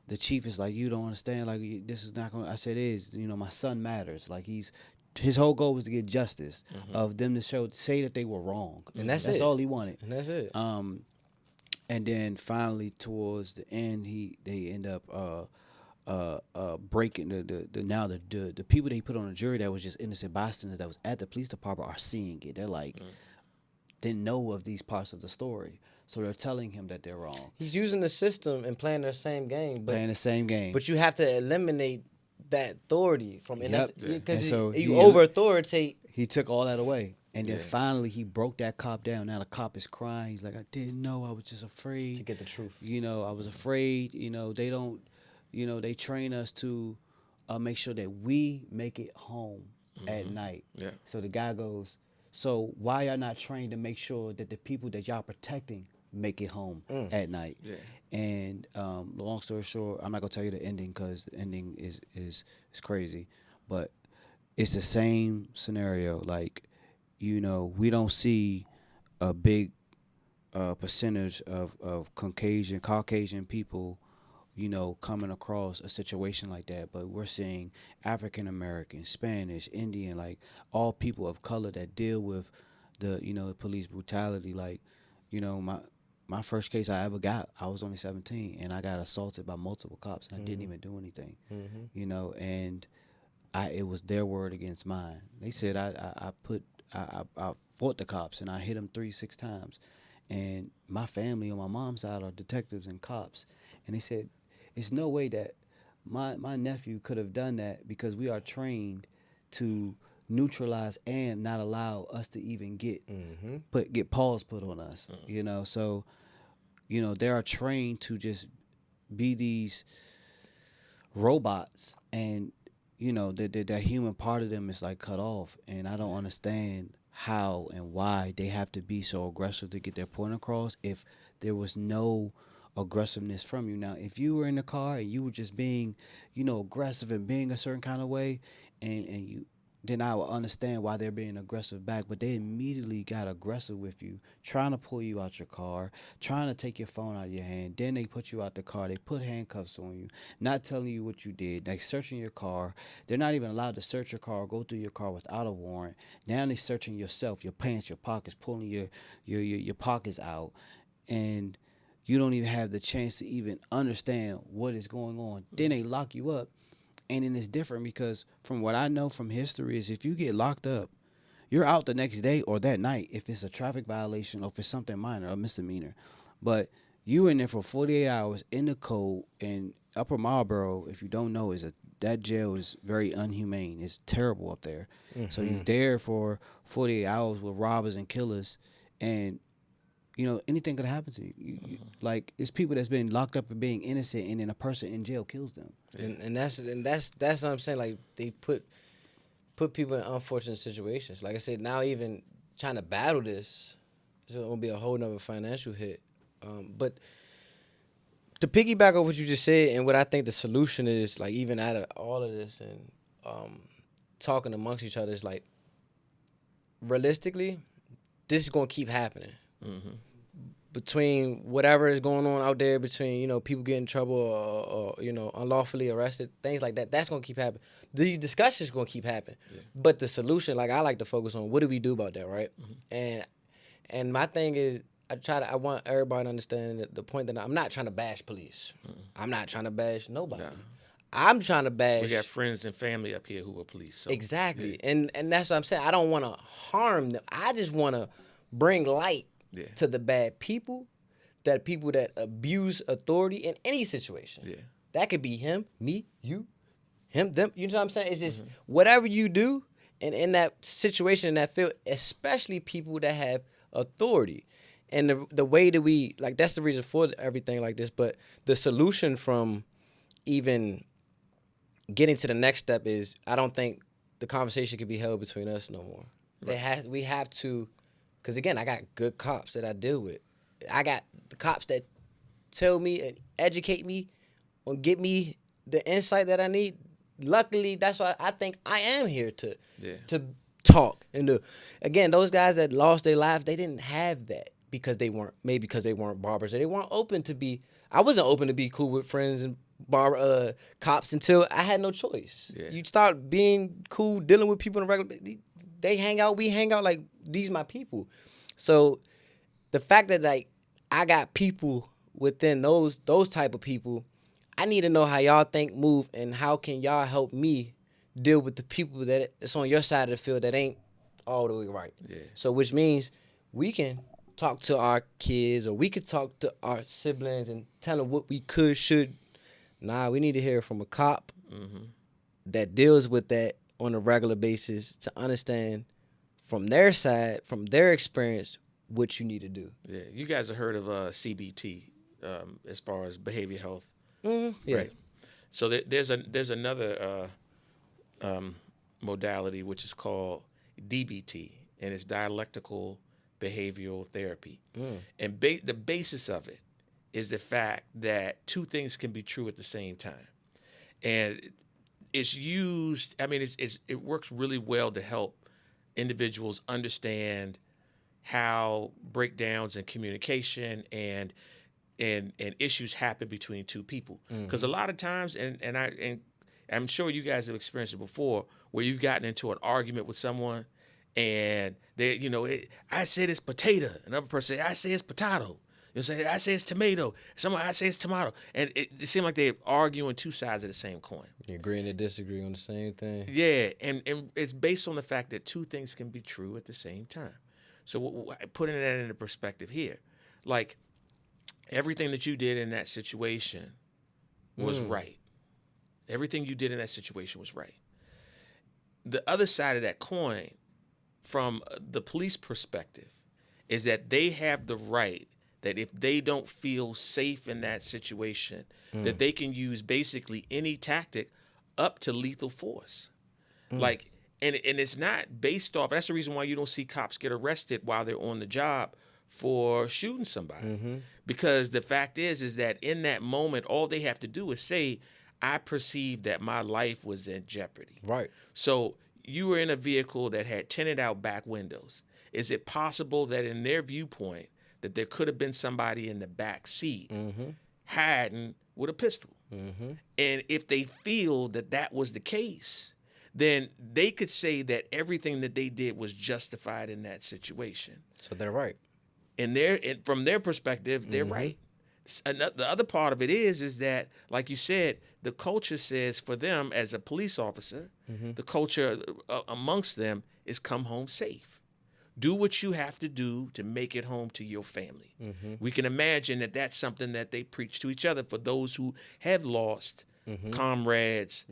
the chief is like, you don't understand. Like, this is not going to. I said, it is. My son matters. Like, his whole goal was to get justice of them to say that they were wrong. And that's all he wanted. And that's it. And then finally towards the end, they end up breaking the people they put on the jury that was just innocent bystanders that was at the police department are seeing it. They're like, didn't know of these parts of the story, so they're telling him that they're wrong. He's using the system and playing the same game. But you have to eliminate that authority from because you over authoritate. He took all that away. And then finally he broke that cop down. Now the cop is crying. He's like, I didn't know. I was just afraid. To get the truth. I was afraid. They don't, they train us to make sure that we make it home at night. Yeah. So the guy goes, so why y'all not trained to make sure that the people that y'all protecting make it home at night? Yeah. And long story short, I'm not going to tell you the ending because the ending is crazy. But it's the same scenario. Like, we don't see a big percentage of Caucasian people, coming across a situation like that. But we're seeing African American, Spanish, Indian, like all people of color that deal with the police brutality. Like, my first case I ever got, I was only 17, and I got assaulted by multiple cops, and I didn't even do anything. And it was their word against mine. They said I fought the cops and I hit them 3-6 times, and my family on my mom's side are detectives and cops, and they said it's no way that my nephew could have done that because we are trained to neutralize and not allow us to even get paws put on us. So they are trained to just be these robots, and that human part of them is like cut off, and I don't understand how and why they have to be so aggressive to get their point across if there was no aggressiveness from you. Now, if you were in the car and you were just being, aggressive and being a certain kind of way, and you, then I would understand why they're being aggressive back. But they immediately got aggressive with you, trying to pull you out your car, trying to take your phone out of your hand. Then they put you out the car. They put handcuffs on you, not telling you what you did. They searching your car. They're not even allowed to search your car or go through your car without a warrant. Now they're searching yourself, your pants, your pockets, pulling your pockets out. And you don't even have the chance to even understand what is going on. Then they lock you up. And then it's different because from what I know from history is if you get locked up, you're out the next day or that night if it's a traffic violation or if it's something minor, a misdemeanor. But you in there for 48 hours in the cold, and Upper Marlboro, if you don't know, that jail is very inhumane. It's terrible up there. So you're there for 48 hours with robbers and killers, and anything could happen to you. Like, it's people that's been locked up for being innocent, and then a person in jail kills them. And that's what I'm saying. Like, they put people in unfortunate situations. Like I said, now even trying to battle this, it's gonna be a whole nother financial hit. But to piggyback on what you just said, and what I think the solution is, like, even out of all of this and talking amongst each other, is like, realistically, this is gonna keep happening. between whatever is going on out there, between, you know, people getting in trouble or you know, unlawfully arrested, things like that, that's going to keep happening. These discussions going to keep happening. Yeah. But the solution, like I like to focus on, what do we do about that, right? And my thing is, I want everybody to understand the point that I'm not trying to bash police. I'm not trying to bash nobody. No. I'm trying to bash. We got friends and family up here who are police. So. Exactly. Yeah. And that's what I'm saying. I don't want to harm them. I just want to bring light to the bad people, people that abuse authority in any situation. Yeah. That could be him, me, you, him, them. You know what I'm saying? It's just whatever you do, and in that situation, in that field, especially people that have authority. And the way that we, like, that's the reason for everything like this. But the solution from even getting to the next step is, I don't think the conversation can be held between us no more. Right. We have to, because again, I got good cops that I deal with. I got the cops that tell me and educate me or get me the insight that I need. Luckily, that's why I think I am here to talk. And again, those guys that lost their lives, they didn't have that because they weren't barbers. Or they weren't open to be. I wasn't open to be cool with friends and cops until I had no choice. Yeah. You start being cool, dealing with people in a regular. They hang out, we hang out, like, these my people. So the fact that, like, I got people within those type of people, I need to know how y'all think, move, and how can y'all help me deal with the people that's on your side of the field that ain't all the way right. Yeah. So which means we can talk to our kids, or we could talk to our siblings and tell them what we could, should. Nah, we need to hear from a cop that deals with that on a regular basis to understand from their side, from their experience, what you need to do. Yeah, you guys have heard of CBT as far as behavior health, yeah. Right? So there's another modality which is called DBT, and it's dialectical behavioral therapy. And the basis of it is the fact that two things can be true at the same time. And it's used, I mean, it works really well to help individuals understand how breakdowns in communication and issues happen between two people. Because a lot of times, and I'm sure you guys have experienced it before, where you've gotten into an argument with someone and they, you know, I said it's potato, another person say I say it's potato. You know, say I say it's tomato. Someone I say it's tomato, and it seemed like they're arguing two sides of the same coin. You agreeing to disagree on the same thing. Yeah, and it's based on the fact that two things can be true at the same time. So putting that into perspective here, like everything that you did in that situation was right. Everything you did in that situation was right. The other side of that coin, from the police perspective, is that they have the right that if they don't feel safe in that situation, that they can use basically any tactic up to lethal force. Like, and it's not based off, that's the reason why you don't see cops get arrested while they're on the job for shooting somebody. Because the fact is that in that moment, all they have to do is say, I perceived that my life was in jeopardy. Right. So you were in a vehicle that had tinted out back windows. Is it possible that in their viewpoint that there could have been somebody in the back seat hiding with a pistol? And if they feel that that was the case, then they could say that everything that they did was justified in that situation. So they're right. And from their perspective, they're right. The other part of it is that, like you said, the culture says for them as a police officer, the culture amongst them is come home safe. Do what you have to do to make it home to your family. We can imagine that that's something that they preach to each other for those who have lost comrades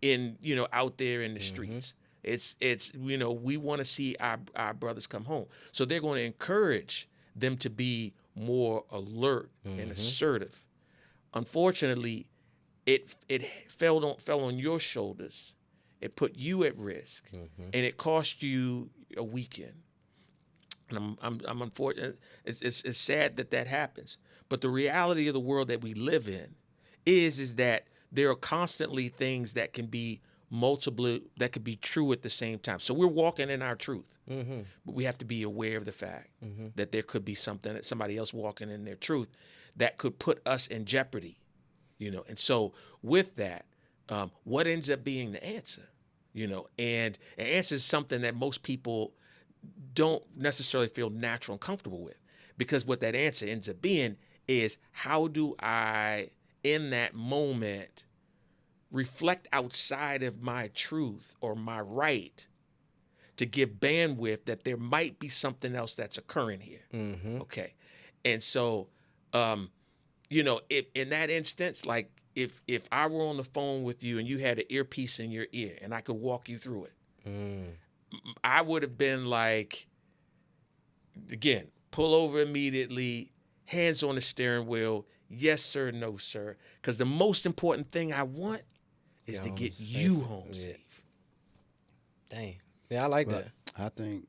in, you know, out there in the streets. It's you know, we want to see our brothers come home. So they're going to encourage them to be more alert and assertive. Unfortunately, it fell on your shoulders. It put you at risk, and it cost you a weekend. And I'm unfortunate. It's sad that happens. But the reality of the world that we live in is that there are constantly things that can be that could be true at the same time. So we're walking in our truth, but we have to be aware of the fact that there could be somebody else walking in their truth that could put us in jeopardy, And so with that, what ends up being the answer, And an answer is something that most people don't necessarily feel natural and comfortable with, because what that answer ends up being is, how do I, in that moment, reflect outside of my truth or my right to give bandwidth that there might be something else that's occurring here. Okay. And so, if in that instance, like if I were on the phone with you and you had an earpiece in your ear and I could walk you through it, I would have been like, again, pull over immediately, hands on the steering wheel. Yes, sir. No, sir. Because the most important thing I want is to get you home safe. Dang. Yeah, I like that. I think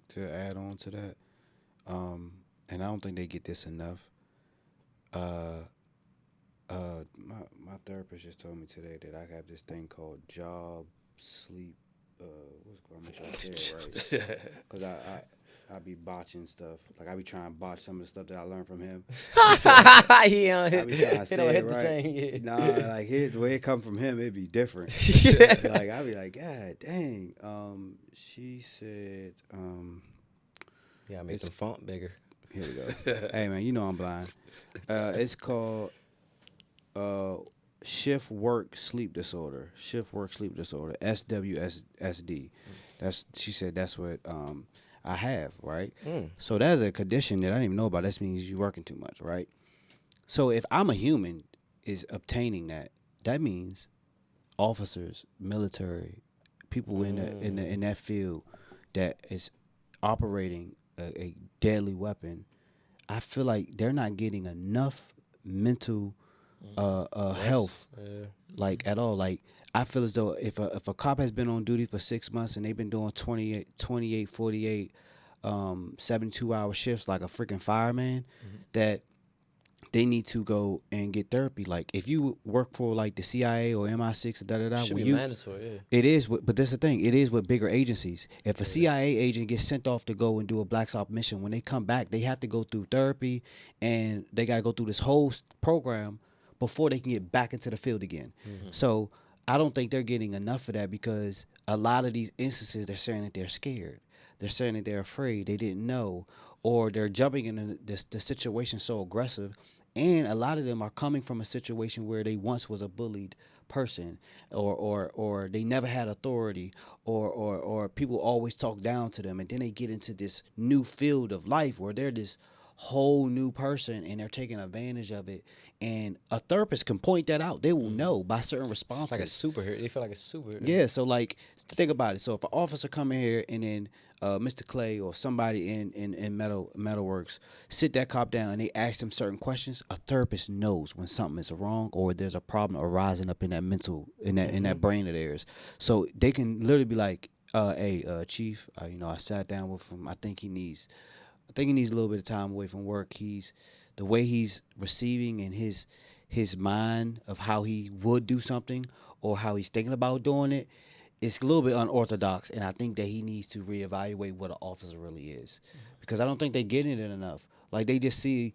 to add on to that, and I don't think they get this enough. My therapist just told me today that I have this thing called job sleep. I'm gonna try to say it right, because I be botching stuff. Like I be trying to botch some of the stuff that I learned from him. I be trying to say it right. The same, Nah, like the way it come from him, it'd be different. Like I be like, God dang. She said, yeah, make the font bigger. Here we go. Hey man, I'm blind. It's called shift work sleep disorder. SWSD. She said that's what I have, right? So that's a condition that I didn't even know about. That means you're working too much, right? So if I'm a human is obtaining that means officers, military, people in that field that is operating a deadly weapon, I feel like they're not getting enough mental health, like at all. Like I feel as though if a cop has been on duty for 6 months and they've been doing 28, 48, 72-hour shifts like a freaking fireman, that they need to go and get therapy. Like if you work for like the CIA or MI6 or should be mandatory. Yeah. It is, but that's the thing. It is with bigger agencies. If a CIA agent gets sent off to go and do a Black Ops mission, when they come back, they have to go through therapy and they got to go through this whole program before they can get back into the field again. So I don't think they're getting enough of that, because a lot of these instances, they're saying that they're scared. They're saying that they're afraid. They didn't know, or they're jumping into the situation so aggressive. And a lot of them are coming from a situation where they once was a bullied person, or they never had authority, or people always talk down to them, and then they get into this new field of life where they're this whole new person and they're taking advantage of it. And a therapist can point that out. They will know by certain responses. It's like a superhero. They feel like a superhero. Yeah, so like think about it. So if an officer come in here and then Mr. Clay or somebody in Metalworks sit that cop down and they ask them certain questions, a therapist knows when something is wrong or there's a problem arising up in that mental in that brain of theirs. So they can literally be like, hey, Chief, I sat down with him. I think he needs a little bit of time away from work. The way he's receiving and his mind of how he would do something or how he's thinking about doing it, it's a little bit unorthodox, and I think that he needs to reevaluate what an officer really is, because I don't think they're getting it enough. Like they just see,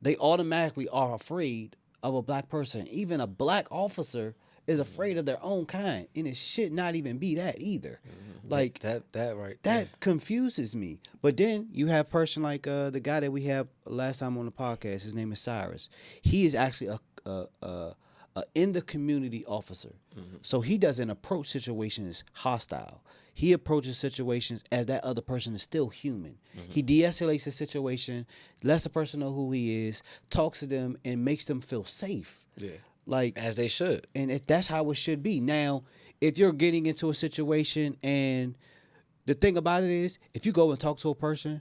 they automatically are afraid of a black person. Even a black officer is afraid of their own kind, and it should not even be that either. Like that right. That confuses me. But then you have a person like the guy that we had last time on the podcast. His name is Cyrus. He is actually a in the community officer. So he doesn't approach situations hostile. He approaches situations as that other person is still human. He de-escalates the situation, lets the person know who he is, talks to them, and makes them feel safe. Yeah. Like as they should. And that's how it should be. Now, if you're getting into a situation, and the thing about it is, if you go and talk to a person,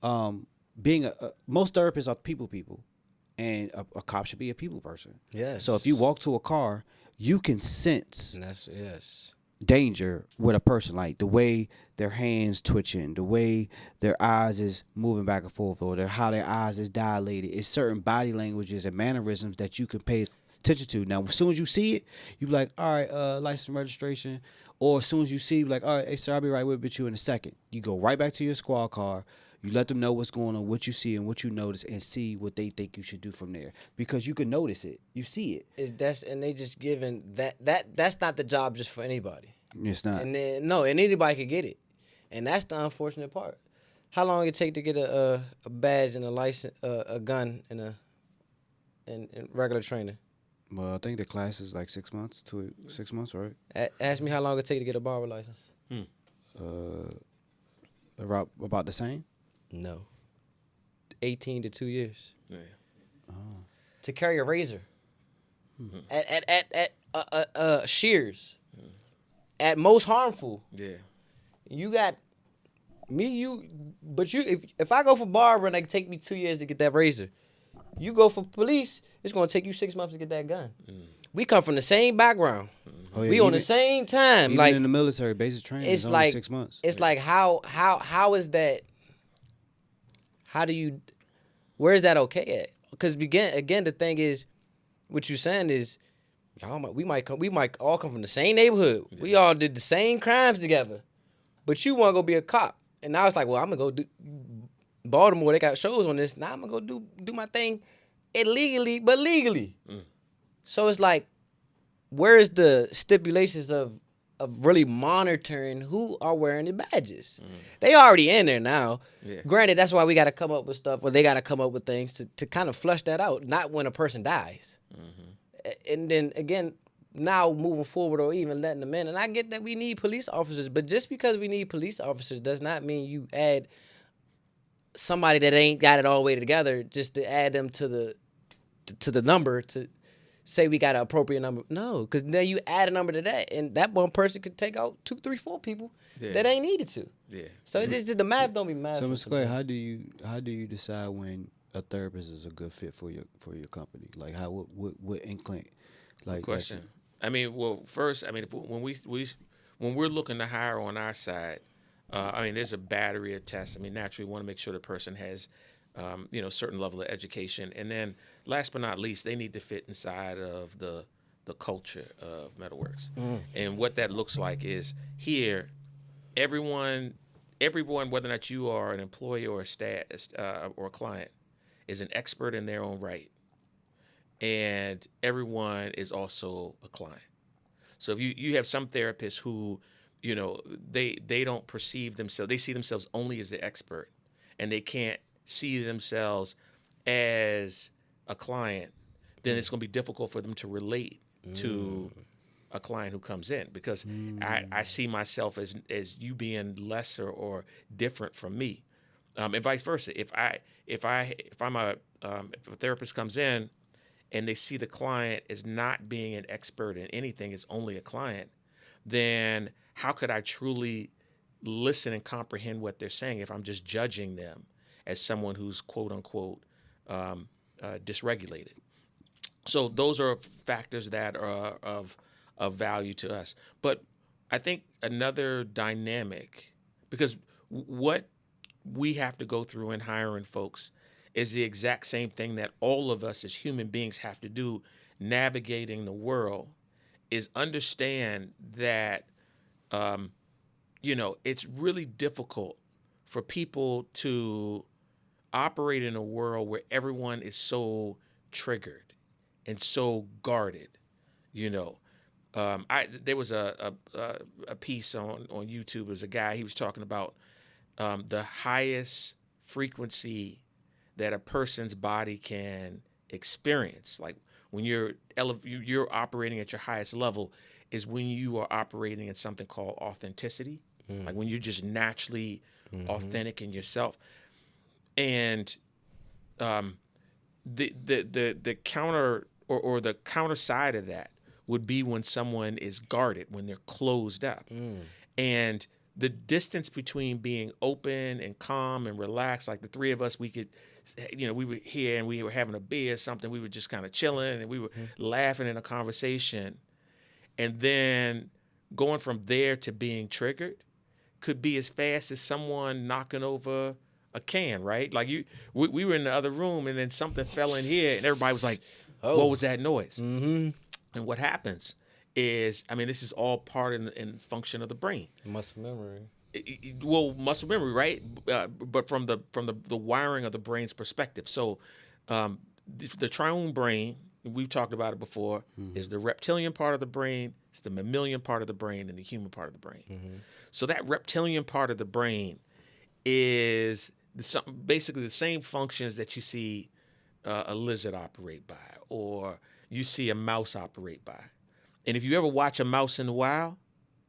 most therapists are people, and a cop should be a people person. Yes. So if you walk to a car, you can sense yes. danger with a person, like the way their hands twitching, the way their eyes is moving back and forth, or how their eyes is dilated. It's certain body languages and mannerisms that you can pay attention to. Now, as soon as you see it, you be like, all right, license and registration. Or as soon as you see, you be like, all right, hey, sir, I'll be right with you in a second. You go right back to your squad car. You let them know what's going on, what you see and what you notice, and see what they think you should do from there. Because you can notice it. You see it. And they just giving that's not the job just for anybody. It's not. And then, and anybody could get it. And that's the unfortunate part. How long it take to get a badge and a license, a gun and and regular training? Well, I think the class is like 6 months, 6 months, right? Ask me how long it take to get a barber license. About the same. No. 18 to 2 years. Yeah. Oh. To carry a razor. At shears. At most harmful. Yeah. You got but if I go for barber and they take me 2 years to get that razor, you go for police, it's gonna take you 6 months to get that gun. We come from the same background. Oh, yeah, we on the same time. Even like in the military, basic training it's is like only 6 months. It's like how is that? How do you? Where is that okay at? Because again, the thing is, what you saying is, we might all come from the same neighborhood. Yeah. We all did the same crimes together, but you want to go be a cop, and now it's like, well, I'm gonna go do Baltimore. They got shows on this. Now I'm gonna go do my thing illegally, but legally. So it's like, where is the stipulations of really monitoring who are wearing the badges? They already in there now. Yeah. Granted, that's why we got to come up with stuff, or they got to come up with things to kind of flush that out, not when a person dies. And then, again, now moving forward or even letting them in. And I get that we need police officers, but just because we need police officers does not mean you add somebody that ain't got it all the way together just to add them to the number to say we got an appropriate number. No, because then you add a number to that, and that one person could take out 2, 3, 4 people that ain't needed to. Yeah. So it's just the math don't be math. So, Mr. Clay, how do you decide when a therapist is a good fit for your company? Like, what incline? Like, question. I mean, well, first, I mean, when we're looking to hire on our side, I mean, there's a battery of tests. I mean, naturally, we want to make sure the person has certain level of education. And then last but not least, they need to fit inside of the culture of Metalworks. And what that looks like is here, everyone, whether or not you are an employee or a staff or a client, is an expert in their own right. And everyone is also a client. So if you have some therapists who, they don't perceive themselves, they see themselves only as the expert, and they can't see themselves as a client, then it's going to be difficult for them to relate to a client who comes in, because I see myself as you being lesser or different from me, and vice versa. If a therapist comes in and they see the client as not being an expert in anything, is only a client, then how could I truly listen and comprehend what they're saying if I'm just judging them as someone who's quote unquote dysregulated? So those are factors that are of value to us. But I think another dynamic, because what we have to go through in hiring folks is the exact same thing that all of us as human beings have to do navigating the world, is understand that, it's really difficult for people to operate in a world where everyone is so triggered and so guarded. There was a piece on YouTube. It was a guy, he was talking about the highest frequency that a person's body can experience. Like when you're operating at your highest level is when you are operating in something called authenticity. Like when you're just naturally authentic in yourself. And the counter or the counter side of that would be when someone is guarded, when they're closed up. And the distance between being open and calm and relaxed, like the three of us, we could, we were here and we were having a beer or something, we were just kind of chilling and we were laughing in a conversation. And then going from there to being triggered could be as fast as someone knocking over a can, right? Like we were in the other room and then something fell in here and everybody was like, What was that noise? Mm-hmm. And what happens is, I mean, this is all part in function of the brain. Muscle memory. Well, muscle memory, right? But from the wiring of the brain's perspective. So, the triune brain, we've talked about it before, is the reptilian part of the brain, it's the mammalian part of the brain, and the human part of the brain. So that reptilian part of the brain is basically the same functions that you see a lizard operate by, or you see a mouse operate by. And if you ever watch a mouse in the wild,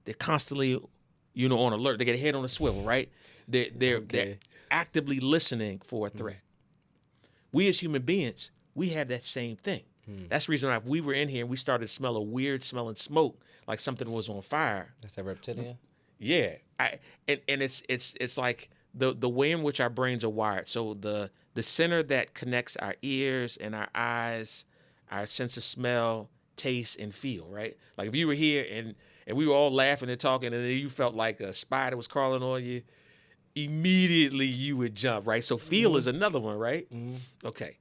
they're constantly, on alert. They get a head on a swivel, right? They're actively listening for a threat. We as human beings, we have that same thing. That's the reason why if we were in here and we started to smell a weird smelling smoke, like something was on fire. That's that reptilian? Yeah. And it's like the way in which our brains are wired. So the center that connects our ears and our eyes, our sense of smell, taste, and feel, right? Like if you were here and we were all laughing and talking and then you felt like a spider was crawling on you, immediately you would jump, right? So feel is another one, right? Okay.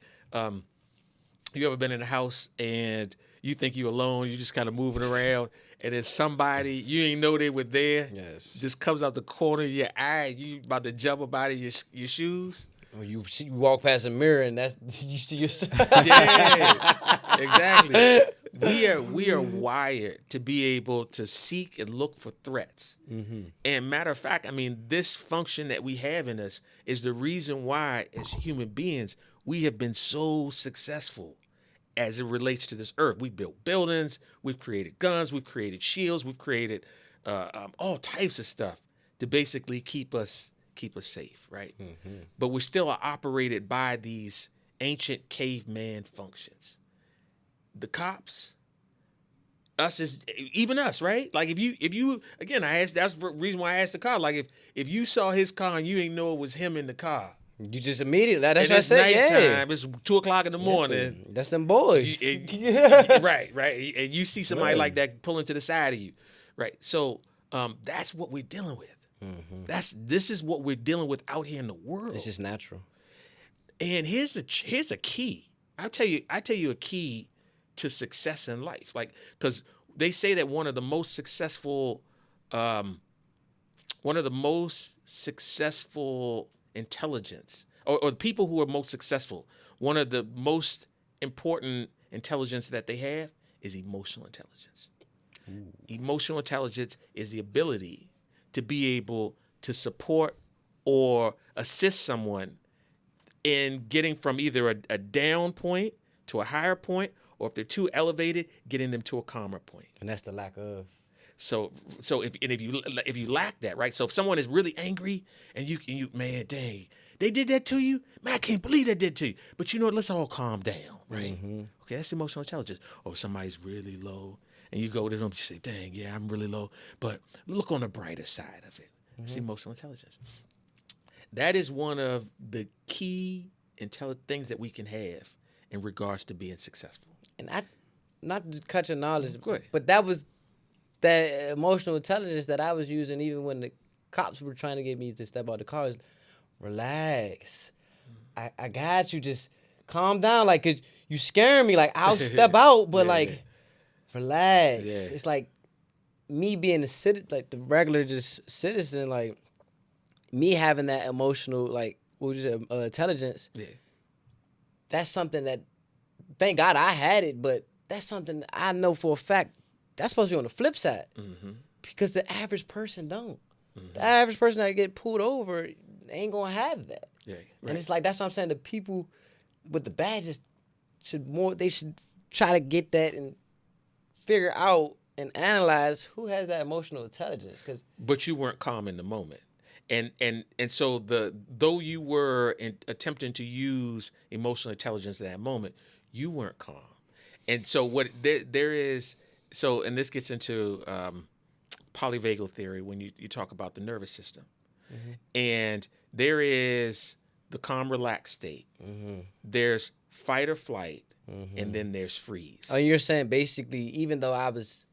You ever been in a house and you think you're alone, you're just kind of moving around, and then somebody, you ain't know they were there, just comes out the corner of your eye, you about to jump up out of your shoes? Or you walk past a mirror and you see yourself. Yeah, exactly. We are wired to be able to seek and look for threats. And matter of fact, I mean, this function that we have in us is the reason why, as human beings, we have been so successful as it relates to this earth. We've built buildings, we've created guns, we've created shields, we've created all types of stuff to basically keep us safe, right? But we're still operated by these ancient caveman functions. The cops, even us, right? Like if you again, that's the reason why I asked the car. Like if you saw his car and you ain't know it was him in the car, you just immediately, that's what I it's said. nighttime, it's 2:00 in the morning. That's them boys. Right. And you see somebody like that pulling to the side of you, right? So that's what we're dealing with. This is what we're dealing with out here in the world. It's just natural. And here's a key. I tell you a key to success in life. Like, because they say that one of the most successful intelligence, or the people who are most successful, one of the most important intelligence that they have is emotional intelligence. Emotional intelligence is the ability to be able to support or assist someone in getting from either a down point to a higher point, or if they're too elevated, getting them to a calmer point. And that's the lack of. So if you lack that, right? So if someone is really angry and you man, dang, they did that to you, man, I can't believe they did to you. But you know what? Let's all calm down, right? Okay, that's emotional intelligence. Oh, somebody's really low, and you go to them and say, dang, yeah, I'm really low, but look on the brighter side of it. It's emotional intelligence. That is one of the key things that we can have in regards to being successful. And not to cut your knowledge, Go ahead. but that was that emotional intelligence that I was using even when the cops were trying to get me to step out the car. Is relax. I got you. Just calm down. Like, 'cause you scaring me. Like, I'll step out, but relax. Yeah. It's like me being the regular just citizen, like me having that emotional, like, what would you say, intelligence. Yeah. That's something that, thank God I had it, but that's something I know for a fact that's supposed to be on the flip side, because the average person don't. The average person that get pulled over ain't gonna have that. Yeah, right. And it's like, that's what I'm saying. The people with the badges should try to get that and figure out and analyze who has that emotional intelligence. But you weren't calm in the moment. And so though you were attempting to use emotional intelligence at that moment, you weren't calm. And so what there is, and this gets into polyvagal theory when you talk about the nervous system. And there is the calm, relaxed state. There's fight or flight, and then there's freeze. Oh, you're saying basically, even though I was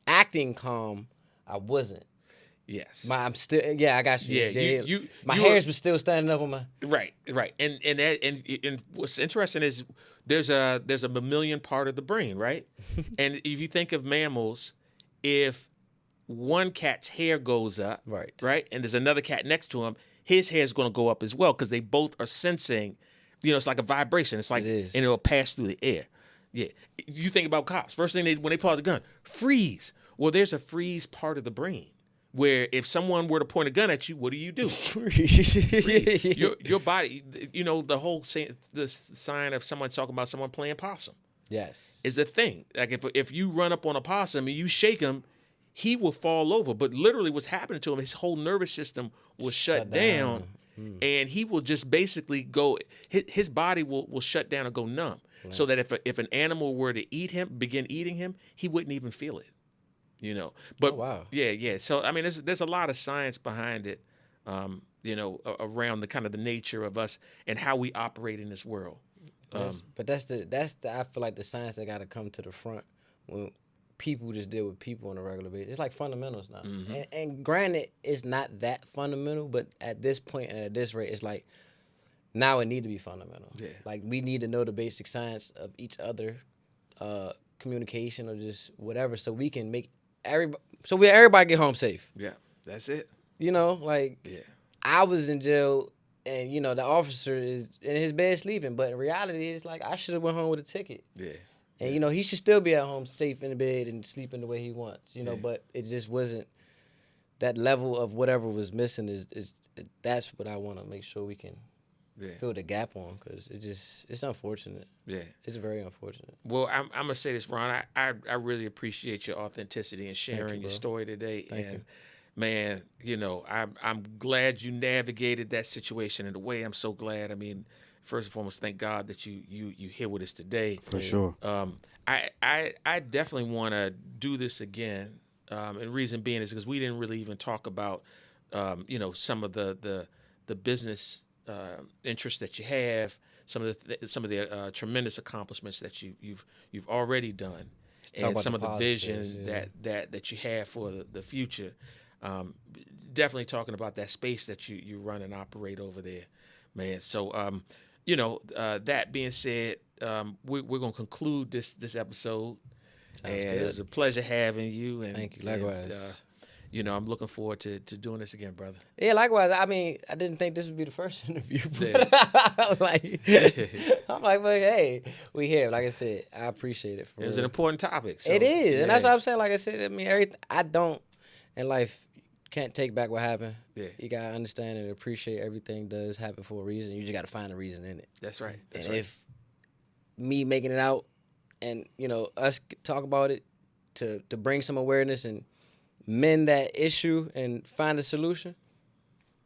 acting calm, I wasn't. Yes. I'm still. Yeah, I got you. Yeah, my hairs were still standing up on my. Right. And what's interesting is there's a mammalian part of the brain, right? And if you think of mammals, if one cat's hair goes up, right, and there's another cat next to him, his hair is going to go up as well because they both are sensing, it's like a vibration. It's like, and it'll pass through the air. Yeah. You think about cops. First thing when they pull out the gun, freeze. Well, there's a freeze part of the brain where if someone were to point a gun at you, what do you do? Freeze. Your body, the sign of someone talking about someone playing possum. Yes. Is a thing. Like if you run up on a possum and you shake him, he will fall over. But literally what's happening to him, his whole nervous system will shut down. And he will just basically go, his body will shut down and go numb. Right. So that if an animal were to begin eating him, he wouldn't even feel it. But wow. Yeah. So I mean, there's a lot of science behind it, around the kind of the nature of us and how we operate in this world. But that's the I feel like the science that got to come to the front when people just deal with people on a regular basis. It's like fundamentals now. Mm-hmm. And granted, it's not that fundamental, but at this point and at this rate, it's like now it need to be fundamental. Yeah. Like we need to know the basic science of each other, communication or just whatever, so we can make everybody get home safe. Yeah, that's it. I was in jail and the officer is in his bed sleeping, but in reality it's like I should have went home with a ticket. Yeah. And he should still be at home safe in the bed and sleeping the way he wants, but it just wasn't that level of whatever was missing is that's what I want to make sure we can fill the gap on, because it's unfortunate. Yeah. It's very unfortunate. Well, I'm going to say this, Ron. I really appreciate your authenticity and sharing your story today. Thank you. Man, I'm glad you navigated that situation in a way. I'm so glad. I mean, first and foremost, thank God that you here with us today. For sure. I definitely want to do this again. And reason being is because we didn't really even talk about, some of the business interests that you have, some of the tremendous accomplishments that you've already done, and some of the vision that you have for the future. Definitely talking about that space that you run and operate over there, man. So, that being said, we're going to conclude this episode. Sounds and good. It was a pleasure having you. And thank you. Likewise. I'm looking forward to doing this again, brother. Yeah, likewise. I mean, I didn't think this would be the first interview, but I'm like, well, hey, we here. Like I said, I appreciate it. It was an important topic. So, it is, and that's what I'm saying. Like I said, I mean, everything I don't in life can't take back what happened. Yeah. You gotta understand and appreciate everything does happen for a reason. You just gotta find a reason in it. That's right. If me making it out and us talk about it to bring some awareness and mend that issue and find a solution,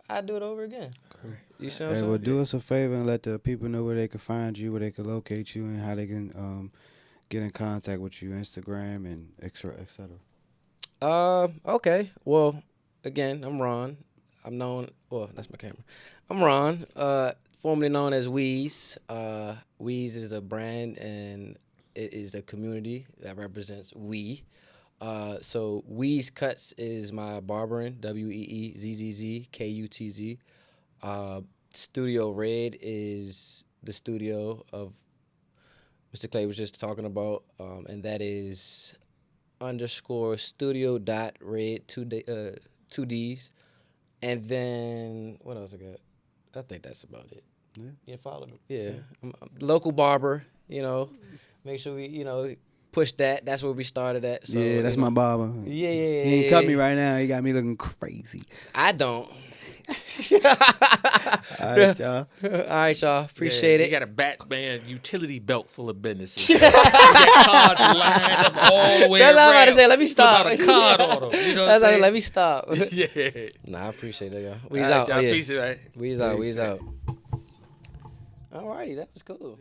I'd do it over again. Cool. You see what I'm saying? Well, do us a favor and let the people know where they can find you, where they can locate you, and how they can get in contact with you, Instagram and et cetera. Okay. Well, again, I'm Ron. I'm known. Well, that's my camera. I'm Ron. Formerly known as Weeze. Weeze is a brand and it is a community that represents we. So Weeze Cuts is my barbering, WeeZzzKutz. Studio Red is the studio of Mr. Clay was just talking about, and that is _studio.red, two D's. And then what else I got? I think that's about it. Yeah, follow them. Yeah. I'm local barber, make sure we, push that. That's where we started at. So, yeah, that's my barber. Yeah. He ain't cut me right now. He got me looking crazy. I don't. All right, y'all. Appreciate it. You got a Batman utility belt full of businesses. You got cards lined up all the way That's around. what I'm about to say. Let me stop. About a card order. You know what I'm saying? Let me stop. Yeah. Nah, I appreciate it, y'all. Weeze All right, out. y'all. Yeah. Peace, right? Weeze out. Alrighty, that was cool.